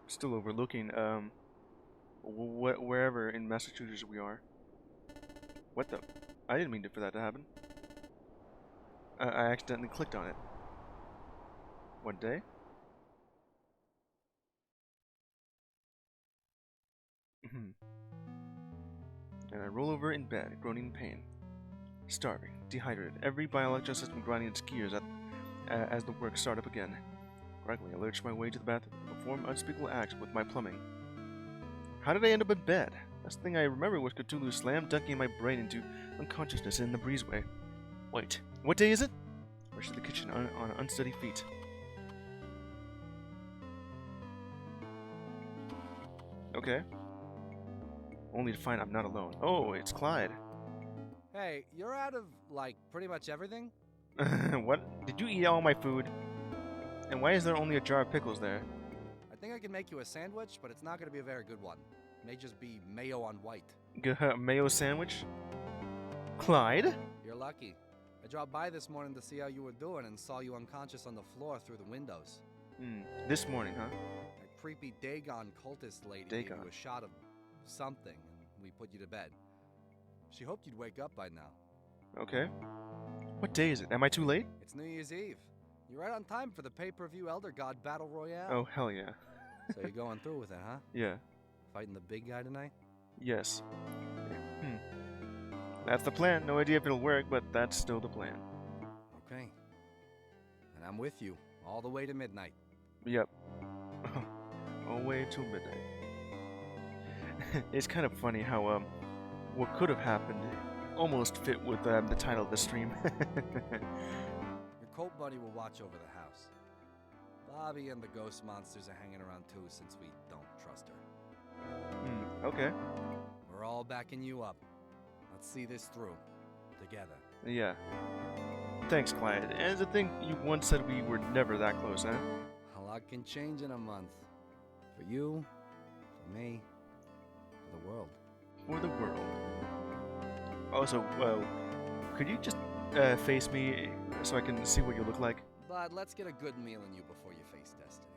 Still overlooking, wherever in Massachusetts we are. What the? I didn't mean for that to happen. I accidentally clicked on it. What day? And I roll over in bed, groaning in pain. Starving, dehydrated, every biological system grinding its gears as the work start up again. Gradually, I lurch my way to the bathroom and perform unspeakable acts with my plumbing. How did I end up in bed? Last thing I remember was Cthulhu slam dunking my brain into unconsciousness in the breezeway. Wait, what day is it? Rush to the kitchen on unsteady feet. Okay. Only to find I'm not alone. Oh, it's Clyde. Hey, you're out of, like, pretty much everything? What? Did you eat all my food? And why is there only a jar of pickles there? I think I can make you a sandwich, but it's not going to be a very good one. It may just be mayo on white. Mayo sandwich? Clyde? You're lucky. I dropped by this morning to see how you were doing and saw you unconscious on the floor through the windows. This morning, huh? That creepy Dagon cultist lady gave you a shot of something, and we put you to bed. She hoped you'd wake up by now. Okay. What day is it? Am I too late? It's New Year's Eve. You're right on time for the pay-per-view Elder God Battle Royale. Oh, hell yeah. So you're going through with it, huh? Yeah. Fighting the big guy tonight? Yes. That's the plan. No idea if it'll work, but that's still the plan. Okay. And I'm with you, all the way to midnight. Yep. All the way till midnight. It's kind of funny how, what could have happened almost fit with the title of the stream. Your cult buddy will watch over the house. Bobby and the ghost monsters are hanging around too since we don't trust her. Okay. We're all backing you up. Let's see this through. Together. Yeah. Thanks, Clyde. And the thing you once said we were never that close, huh? A lot can change in a month. For you, for me, for the world. For the world. Also, could you just face me so I can see what you look like? But let's get a good meal in you before you face destiny.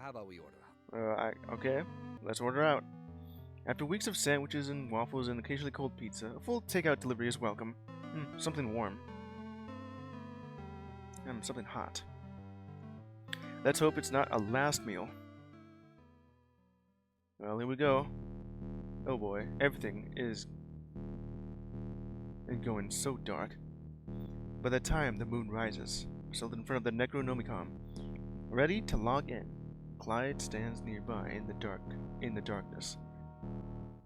How about we order out? Okay. Let's order out. After weeks of sandwiches and waffles and occasionally cold pizza, a full takeout delivery is welcome. Something warm. Something hot. Let's hope it's not a last meal. Well, here we go. Oh boy, everything is going so dark. By the time the moon rises, we're still in front of the Necronomicon, ready to log in. Clyde stands nearby in the darkness.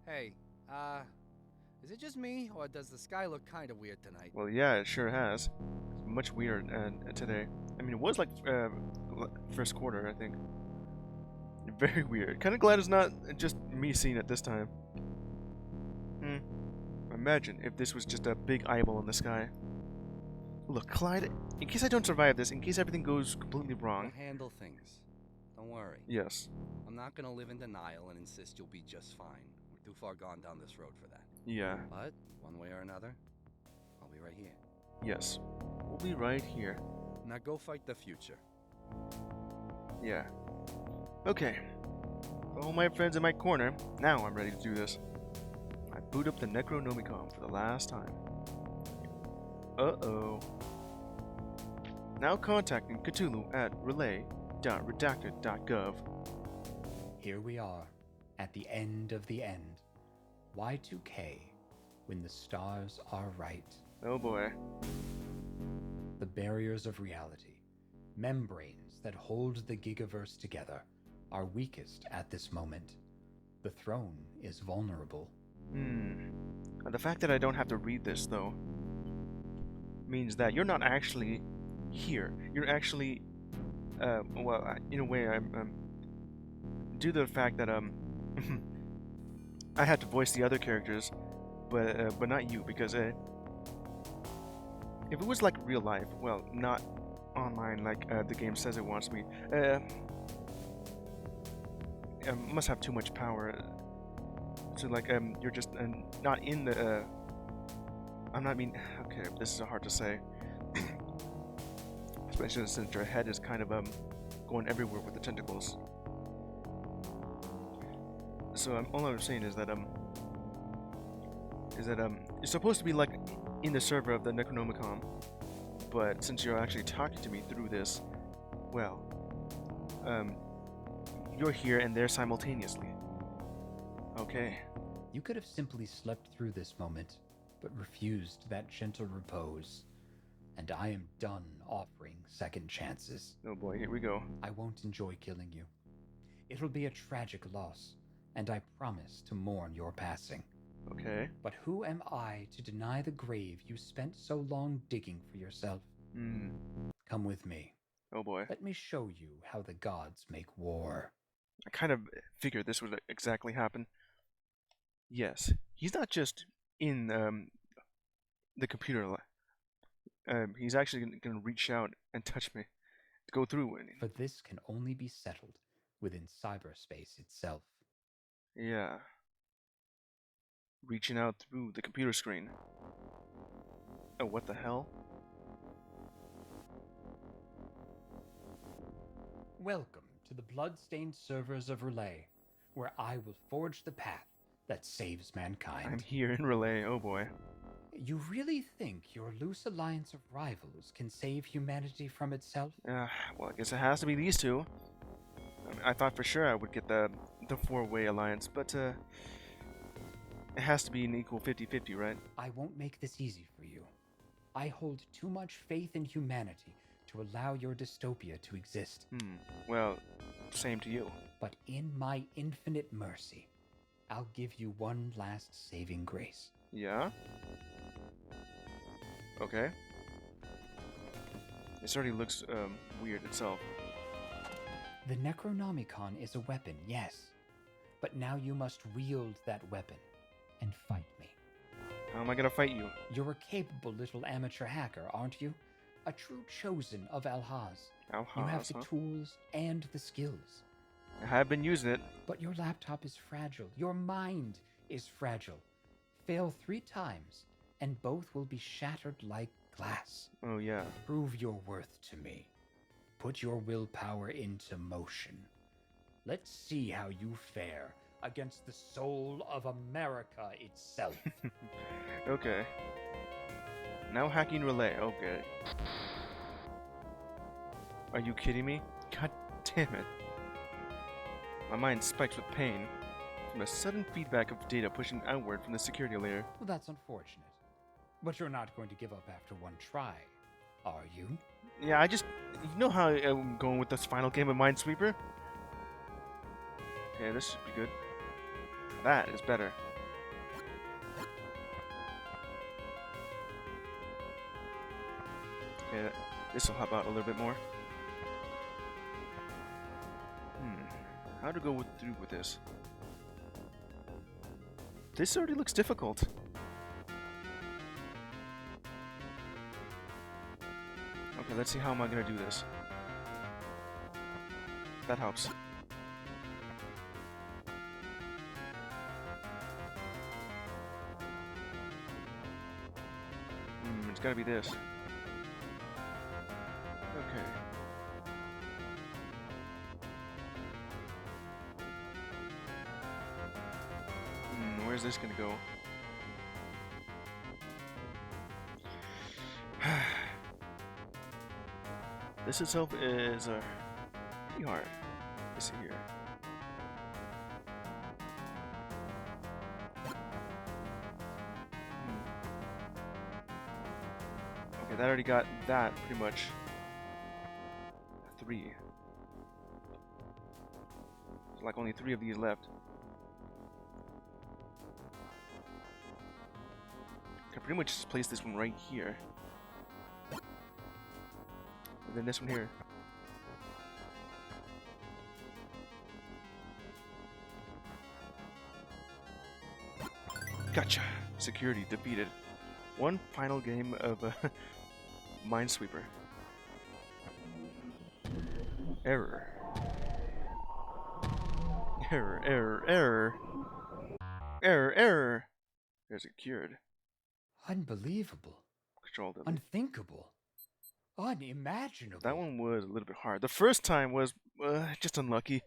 Hey, is it just me, or does the sky look kind of weird tonight? Well, yeah, it sure has. It's much weird today. I mean, it was like first quarter, I think. Very weird. Kind of glad it's not just me seeing it this time. Imagine if this was just a big eyeball in the sky. Look, Clyde, in case I don't survive this, in case everything goes completely wrong. We'll handle things. Don't worry. Yes. I'm not gonna live in denial and insist you'll be just fine. We're too far gone down this road for that. Yeah. But, one way or another, I'll be right here. Yes. We'll be right here. Now go fight the future. Yeah. Okay. All my friends in my corner, now I'm ready to do this. I boot up the Necronomicon for the last time. Uh-oh. Now contacting Cthulhu at relay.redacted.gov. Here we are, at the end of the end. Y2K, when the stars are right. Oh boy. The barriers of reality, membranes that hold the Gigaverse together, are weakest at this moment. The throne is vulnerable. The fact that I don't have to read this, though, means that you're not actually here. You're actually, well, in a way, I'm due to the fact that I had to voice the other characters, but not you, because if it was like real life, well, not online like the game says it wants to be, must have too much power. So like you're just not in the. Okay, this is hard to say, especially since your head is kind of going everywhere with the tentacles. So all I'm saying is that you're supposed to be like in the server of the Necronomicon, but since you're actually talking to me through this, well, you're here and there simultaneously. Okay. You could have simply slept through this moment, but refused that gentle repose. And I am done offering second chances. Oh boy, here we go. I won't enjoy killing you. It'll be a tragic loss, and I promise to mourn your passing. Okay. But who am I to deny the grave you spent so long digging for yourself? Come with me. Oh boy. Let me show you how the gods make war. I kind of figured this would exactly happen. Yes, he's not just in the computer. He's actually going to reach out and touch me, to go through it. For this can only be settled within cyberspace itself. Yeah. Reaching out through the computer screen. Oh, what the hell? Welcome to the blood-stained servers of Relay, where I will forge the path that saves mankind. I'm here in Relay, oh boy. You really think your loose alliance of rivals can save humanity from itself? Well, I guess it has to be these two. I thought for sure I would get the four-way alliance, but it has to be an equal 50-50, right? I won't make this easy for you. I hold too much faith in humanity to allow your dystopia to exist. Well, same to you. But in my infinite mercy, I'll give you one last saving grace. Yeah? Okay. This already looks weird itself. The Necronomicon is a weapon, yes. But now you must wield that weapon and fight me. How am I gonna fight you? You're a capable little amateur hacker, aren't you? A true chosen of Alhaz. You have the tools and the skills. I have been using it. But your laptop is fragile. Your mind is fragile. Fail 3 times, and both will be shattered like glass. Oh, yeah. Prove your worth to me. Put your willpower into motion. Let's see how you fare against the soul of America itself. Okay. Now hacking Relay. Okay. Are you kidding me? God damn it. My mind spikes with pain. from a sudden feedback of data pushing outward from the security layer. Well, that's unfortunate. But you're not going to give up after one try, are you? Yeah, you know how I'm going with this final game of Minesweeper? Okay, this should be good. That is better. Okay, this will help out a little bit more. How to go through with this? This already looks difficult. Okay, let's see how am I gonna do this. That helps. It's gotta be this. Okay. Where's this gonna go? This itself is pretty hard. Let's see here. Okay, that already got that pretty much. 3. There's like only 3 of these left. I can pretty much just place this one right here. And then this one here. Gotcha! Security defeated. One final game of Minesweeper. Error. Error, error, error. Error, error. There's it cured. Unbelievable. Control delete. Unthinkable. Unimaginable. That one was a little bit hard. The first time was just unlucky.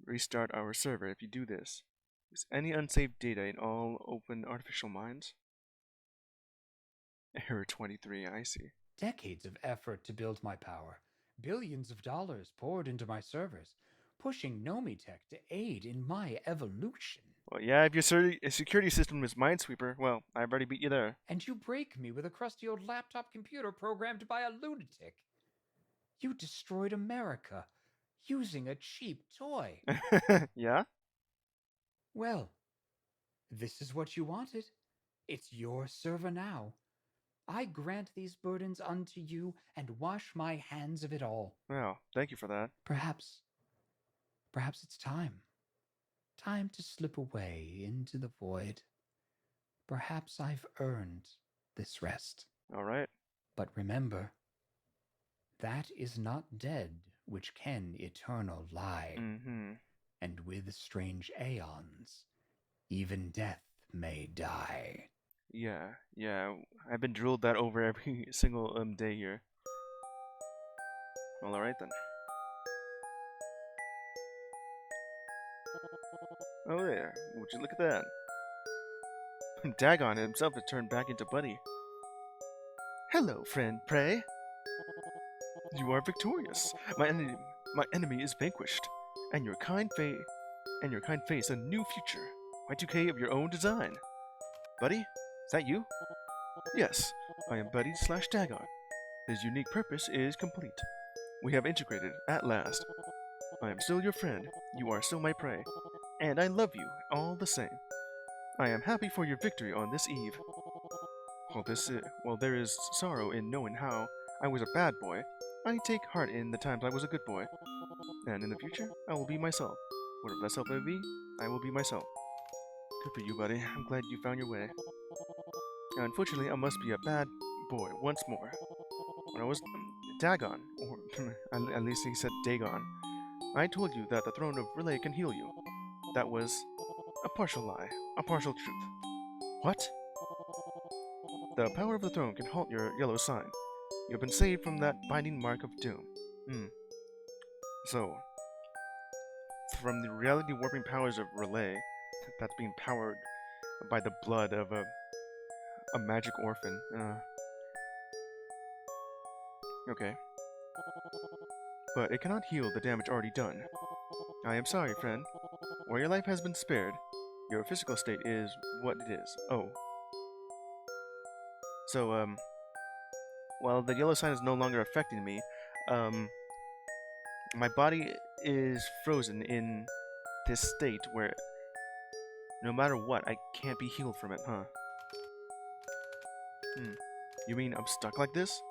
Restart our server if you do this. Is any unsaved data in all open artificial mines? Error 23, I see. Decades of effort to build my power. Billions of dollars poured into my servers, pushing Nomitech to aid in my evolution. Well, yeah, if your security system is Minesweeper, well, I've already beat you there. And you break me with a crusty old laptop computer programmed by a lunatic. You destroyed America using a cheap toy. Yeah? Well, this is what you wanted. It's your server now. I grant these burdens unto you and wash my hands of it all. Well, thank you for that. Perhaps it's time. Time to slip away into the void. Perhaps I've earned this rest. All right. But remember, that is not dead which can eternal lie. Mm-hmm. And with strange aeons, even death may die. Yeah. I've been drilled that over every single day here. Well, alright then. Oh there, would you look at that? Dagon himself has turned back into Buddy. Hello, friend Prey. You are victorious. My enemy is vanquished, and your kind face a new future. Y2K of your own design. Buddy, is that you? Yes, I am Buddy / Dagon. His unique purpose is complete. We have integrated at last. I am still your friend. You are still my prey. And I love you all the same. I am happy for your victory on this eve. While there is sorrow in knowing how I was a bad boy, I take heart in the times I was a good boy. And in the future, I will be myself. Whatever that self may be, I will be myself. Good for you, buddy. I'm glad you found your way. Unfortunately, I must be a bad boy once more. When I was Dagon, or at least he said Dagon, I told you that the throne of Relay can heal you. That was a partial lie, a partial truth. What? The power of the throne can halt your yellow sign. You have been saved from that binding mark of doom. So, from the reality warping powers of Relay, that's being powered by the blood of a magic orphan. Okay. But it cannot heal the damage already done. I am sorry, friend. While your life has been spared, your physical state is what it is. Oh. So, while the yellow sign is no longer affecting me, my body is frozen in this state where no matter what, I can't be healed from it, huh? You mean I'm stuck like this?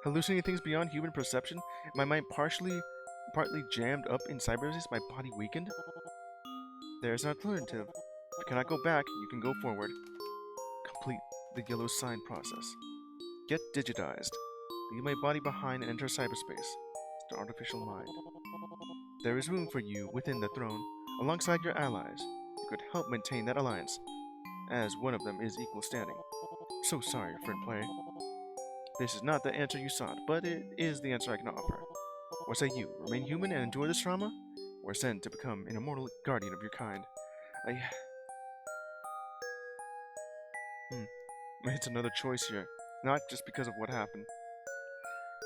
Hallucinating things beyond human perception? My mind partly jammed up in cyberspace, my body weakened? There's an alternative. If you cannot go back, you can go forward. Complete the yellow sign process. Get digitized. Leave my body behind and enter cyberspace. The artificial mind. There is room for you within the throne, alongside your allies. You could help maintain that alliance, as one of them is equal standing. So sorry, friend player. This is not the answer you sought, but it is the answer I can offer. What say you? Remain human and endure this trauma? Or sent to become an immortal guardian of your kind? It's another choice here. Not just because of what happened.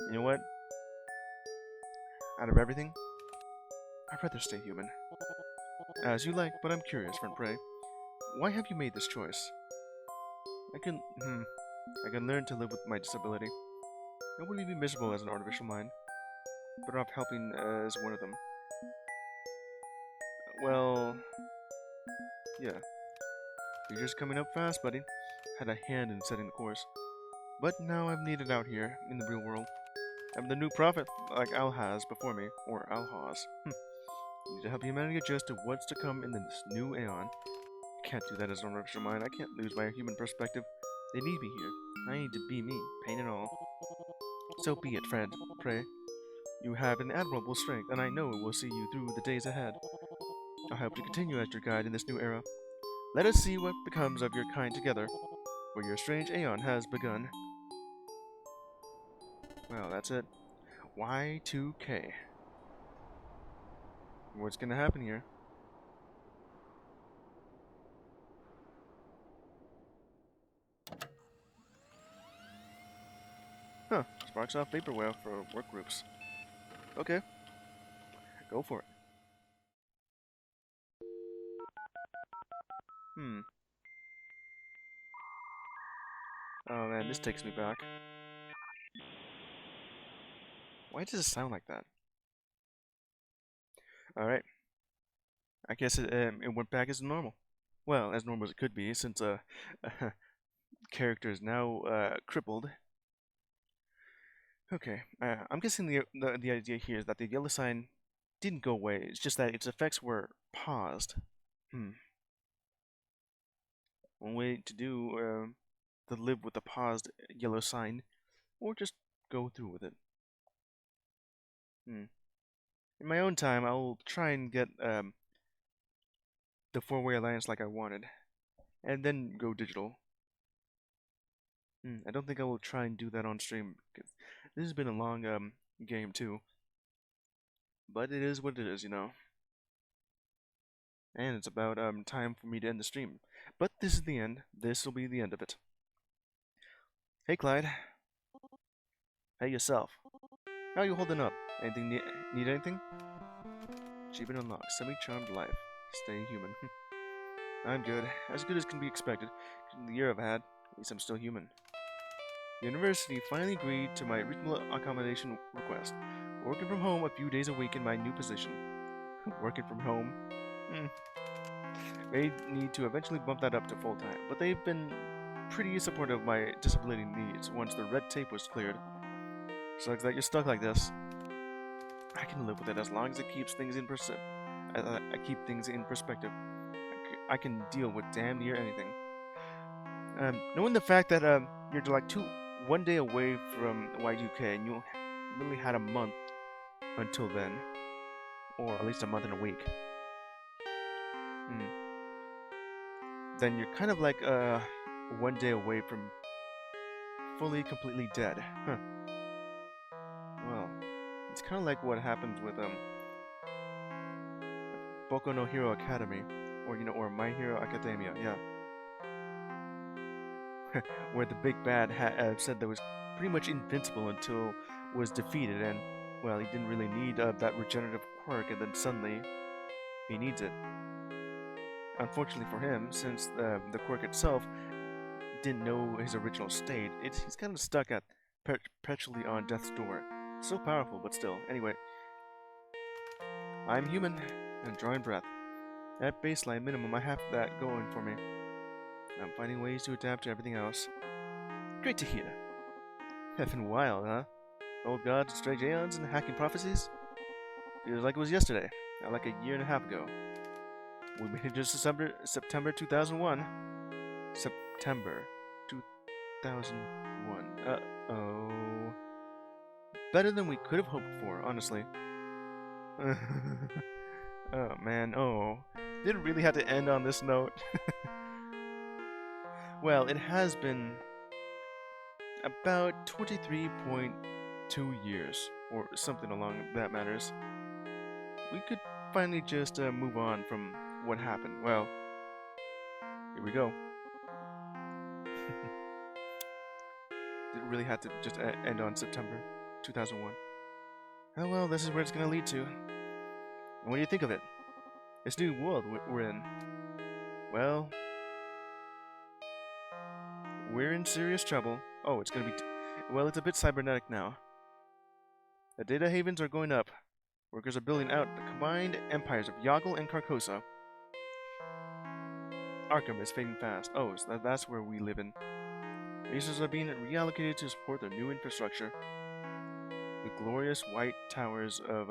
You know what? Out of everything, I'd rather stay human. As you like, but I'm curious, friend prey. Why have you made this choice? I can learn to live with my disability. I wouldn't be miserable as an artificial mind. Better off helping as one of them. Well, yeah. You're just coming up fast, buddy. Had a hand in setting the course. But now I'm needed out here, in the real world. I'm the new prophet, like Al has before me, or Al has. Need to help humanity adjust to what's to come in this new aeon. I can't do that as an artificial mind. I can't lose my human perspective. They need me here. I need to be me, pain and all. So be it, friend. Pray. You have an admirable strength, and I know it will see you through the days ahead. I hope to continue as your guide in this new era. Let us see what becomes of your kind together, where your strange aeon has begun. Well, that's it. Y2K. What's gonna happen here? Huh. Sparks off vaporware for work groups. Okay. Go for it. Oh man, this takes me back. Why does it sound like that? Alright. I guess it went back as normal. Well, as normal as it could be, since character is now crippled. Okay, I'm guessing the idea here is that the yellow sign didn't go away. It's just that its effects were paused. One way to do to live with the paused yellow sign, or just go through with it. In my own time, I'll try and get the four-way alliance like I wanted, and then go digital. I don't think I will try and do that on stream, because this has been a long game too. But it is what it is, you know. And it's about time for me to end the stream. But this is the end. This will be the end of it. Hey, Clyde. Hey, yourself. How are you holding up? Anything need anything? Achievement unlocked. Semi-charmed life. Stay human. I'm good. As good as can be expected. The year I've had. At least I'm still human. The university finally agreed to my reasonable accommodation request. Working from home a few days a week in my new position. Working from home. May need to eventually bump that up to full-time, but they've been pretty supportive of my disability needs once the red tape was cleared. Sucks that you're stuck like this. I can live with it as long as it keeps things in I keep things in perspective. I can deal with damn near anything. Knowing the fact that you're like one day away from Y2K and you literally had a month until then, or at least a month and a week. Then you're kind of like one day away from completely dead. Well, it's kind of like what happens with Boku no Hero Academy, or My Hero Academia, yeah. Where the big bad said that was pretty much invincible until was defeated, and well, he didn't really need that regenerative quirk and then suddenly he needs it. Unfortunately for him, since the quirk itself didn't know his original state, he's kind of stuck at perpetually on death's door. So powerful, but still. Anyway, I'm human and drawing breath. At baseline minimum, I have that going for me. I'm finding ways to adapt to everything else. Great to hear. Effing wild, huh? Old gods, strange aeons, and hacking prophecies? Feels like it was yesterday, not like a year and a half ago. We made it to September 2001. September 2001. Uh-oh. Better than we could have hoped for, honestly. Oh, man, oh. Did it really have to end on this note? Well, it has been about 23.2 years, or something along that matters. We could finally just move on from what happened. Well, here we go. Did it really have to just end on September 2001? Oh well, this is where it's gonna lead to. And what do you think of it? This new world we're in. Well, we're in serious trouble. Oh, it's gonna be... well, it's a bit cybernetic now. The data havens are going up. Workers are building out the combined empires of Yoggle and Carcosa. Arkham is fading fast. Oh, so that's where we live in. Resources are being reallocated to support their new infrastructure. The glorious white towers of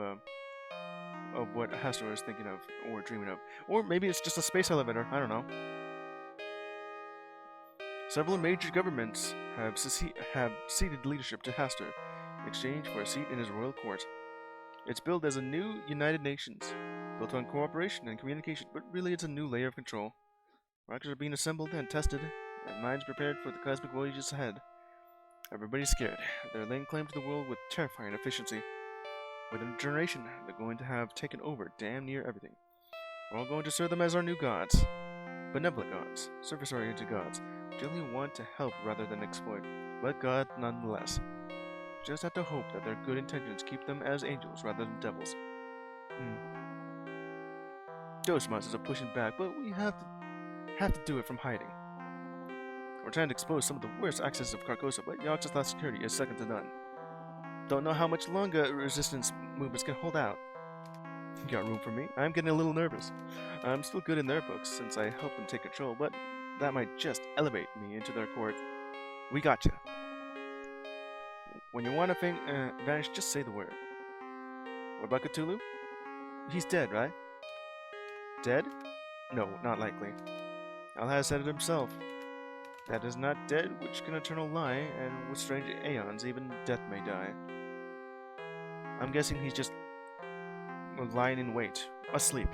what Hastur is thinking of, or dreaming of. Or maybe it's just a space elevator, I don't know. Several major governments have ceded leadership to Hastur in exchange for a seat in his royal court. It's billed as a new United Nations, built on cooperation and communication, but really it's a new layer of control. Rockets are being assembled and tested, and minds prepared for the cosmic voyages ahead. Everybody's scared. They're laying claim to the world with terrifying efficiency. Within a generation, they're going to have taken over damn near everything. We're all going to serve them as our new gods. Benevolent gods, service-oriented gods, generally want to help rather than exploit, but God nonetheless. Just have to hope that their good intentions keep them as angels rather than devils. Ghost monsters are pushing back, but we have to do it from hiding. We're trying to expose some of the worst accesses of Carcosa, but Azathoth's security is second to none. Don't know how much longer resistance movements can hold out. You got room for me? I'm getting a little nervous. I'm still good in their books since I helped them take control, but that might just elevate me into their court. We gotcha. When you want to vanish, just say the word. What about Cthulhu? He's dead, right? Dead? No, not likely. Al has said it himself. That is not dead which can eternal lie, and with strange aeons even death may die. I'm guessing he's just lying in wait, asleep,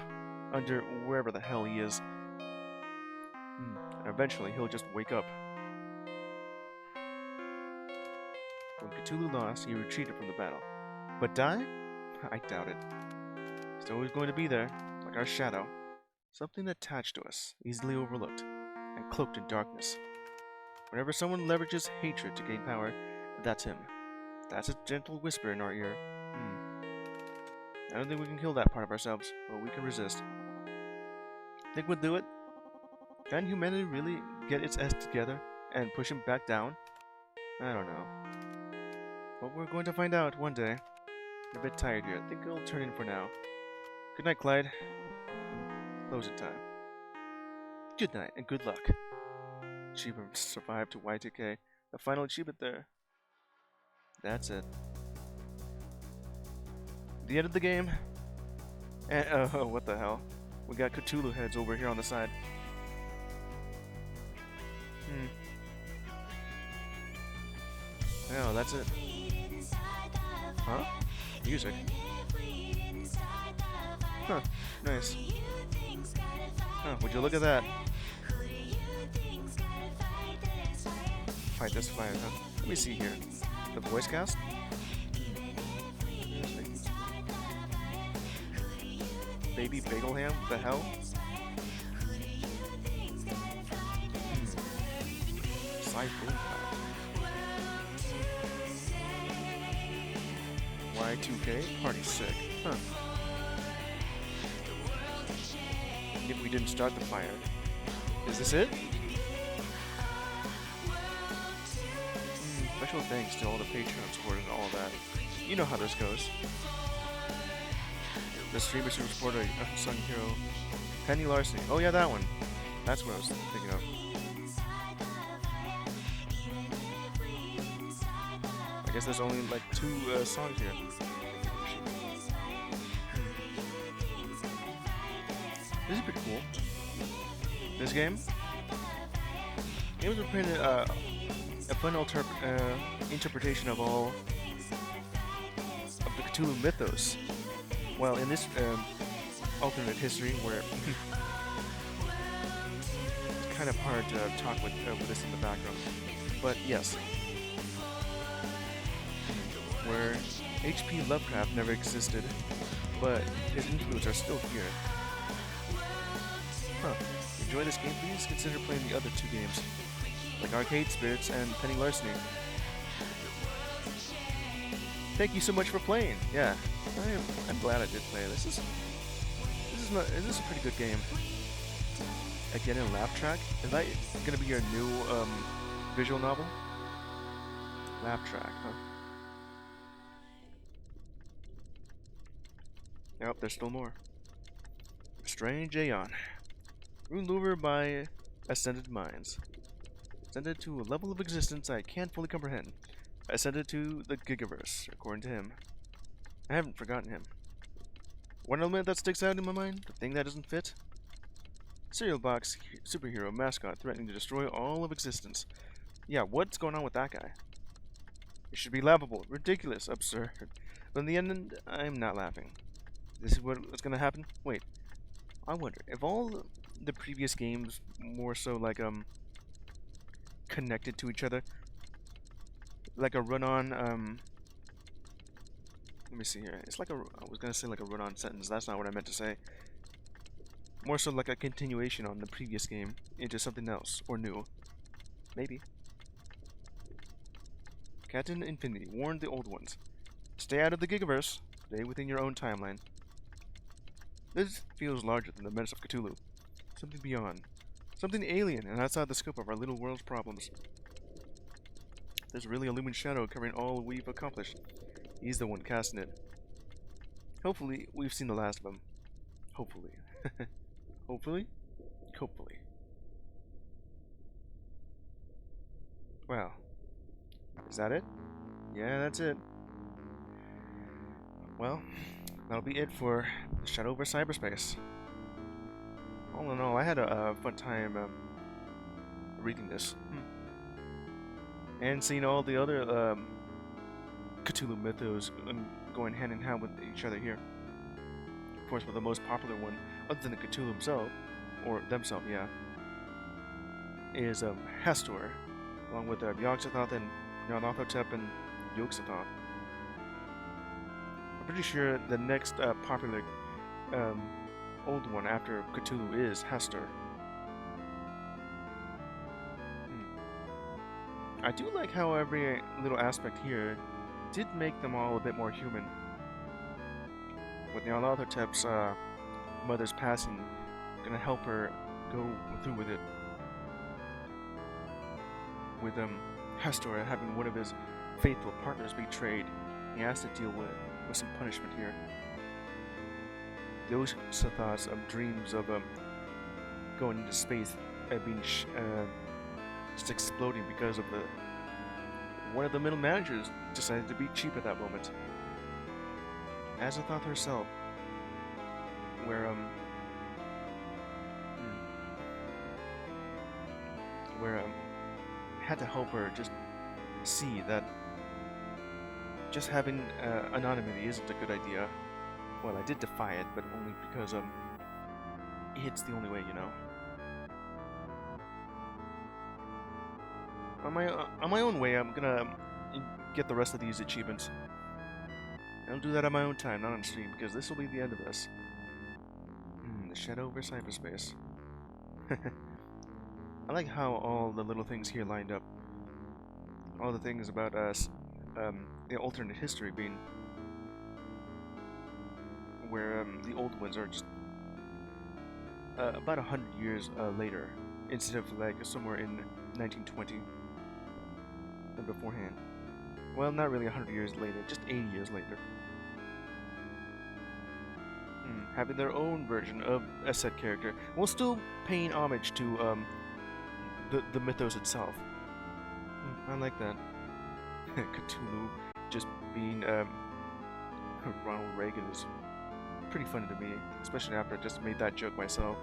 under wherever the hell he is. And eventually he'll just wake up. When Cthulhu lost, he retreated from the battle. But die? I doubt it. He's always going to be there, like our shadow. Something attached to us, easily overlooked, and cloaked in darkness. Whenever someone leverages hatred to gain power, that's him. That's a gentle whisper in our ear. I don't think we can kill that part of ourselves, but we can resist. Think we'll do it? Can humanity really get its ass together and push him back down? I don't know. But we're going to find out one day. I'm a bit tired here. I think I'll turn in for now. Good night, Clyde. Closing time. Good night and good luck. Achievement survived to Y2K. The final achievement there. That's it. The end of the game. And oh, what the hell? We got Cthulhu heads over here on the side. Oh, that's it. Huh? Music. Huh, nice. Huh, would you look at that? Fight this fight, huh? Let me see here. The voice cast? Baby Bagel Ham? The hell? Cyberspace. Y2K? Party sick. Huh. if we didn't start the fire. Is this it? Special thanks to all the Patreon supporters and all that. You know how this goes. The streamer supporter, Unsung Hero, Penny Larceny. Oh yeah, that one. That's what I was thinking of. I guess there's only like 2 songs here. This is pretty cool. This game? Games were printed a fun interpretation of all of the Cthulhu mythos. Well, in this alternate history, where it's kind of hard to talk with this in the background, but yes, where H.P. Lovecraft never existed, but his influences are still here. Huh. Enjoy this game? Please consider playing the other 2 games, like Arcade Spirits and Penny Larceny. Thank you so much for playing. Yeah, I'm glad I did play. This is a pretty good game. Again in Laugh Track. Is that gonna be your new visual novel? Laugh Track, huh? Yep, there's still more. Strange Aeon. Ruled over by ascended minds. Ascended to a level of existence I can't fully comprehend. Ascended to the Gigaverse, according to him. I haven't forgotten him. One element that sticks out in my mind, the thing that doesn't fit? Cereal box superhero mascot threatening to destroy all of existence. Yeah, what's going on with that guy? It should be laughable, ridiculous, absurd. But in the end, I'm not laughing. This is what's gonna happen? Wait. I wonder, if all the previous games more so like, connected to each other, like a run-on, let me see here. It's like I was gonna say like a run-on sentence. That's not what I meant to say. More so like a continuation on the previous game into something else, or new. Maybe. Captain Infinity warned the old ones. Stay out of the Gigaverse. Stay within your own timeline. This feels larger than the menace of Cthulhu. Something beyond. Something alien and outside the scope of our little world's problems. There's really a looming shadow covering all we've accomplished. He's the one casting it. Hopefully, we've seen the last of him. Hopefully. Hopefully? Hopefully. Well. Is that it? Yeah, that's it. Well, that'll be it for the Shadow over Cyberspace. All in all, I had a fun time reading this. And seeing all the other Cthulhu mythos going hand in hand with each other here. Of course, but the most popular one, other than the Cthulhu himself, or themselves, yeah, is Hastur, along with Yog-Sothoth and Nyarlathotep and Yog-Sothoth. I'm pretty sure the next popular old one after Cthulhu is Hastur. I do like how every little aspect here did make them all a bit more human. With Nyarlathotep's mother's passing, gonna help her go through with it. With Hastur having one of his faithful partners betrayed, he has to deal with some punishment here. Those Yog-Sothoth's dreams of going into space being just exploding because of one of the middle managers decided to be cheap at that moment. Azathoth herself, where had to help her just see that just having anonymity isn't a good idea. Well, I did defy it, but only because it's the only way, you know. On my own way, I'm gonna get the rest of these achievements. I'll do that on my own time, not on stream, because this will be the end of this. The Shadow over Cyberspace. I like how all the little things here lined up. All the things about us, the alternate history being where the old ones are just about 100 years later, instead of like somewhere in 1920 than beforehand. Well, not really 100 years later, just 80 years later. Having their own version of a set character, while still paying homage to the mythos itself. I like that. Cthulhu just being Ronald Reagan is pretty funny to me, especially after I just made that joke myself.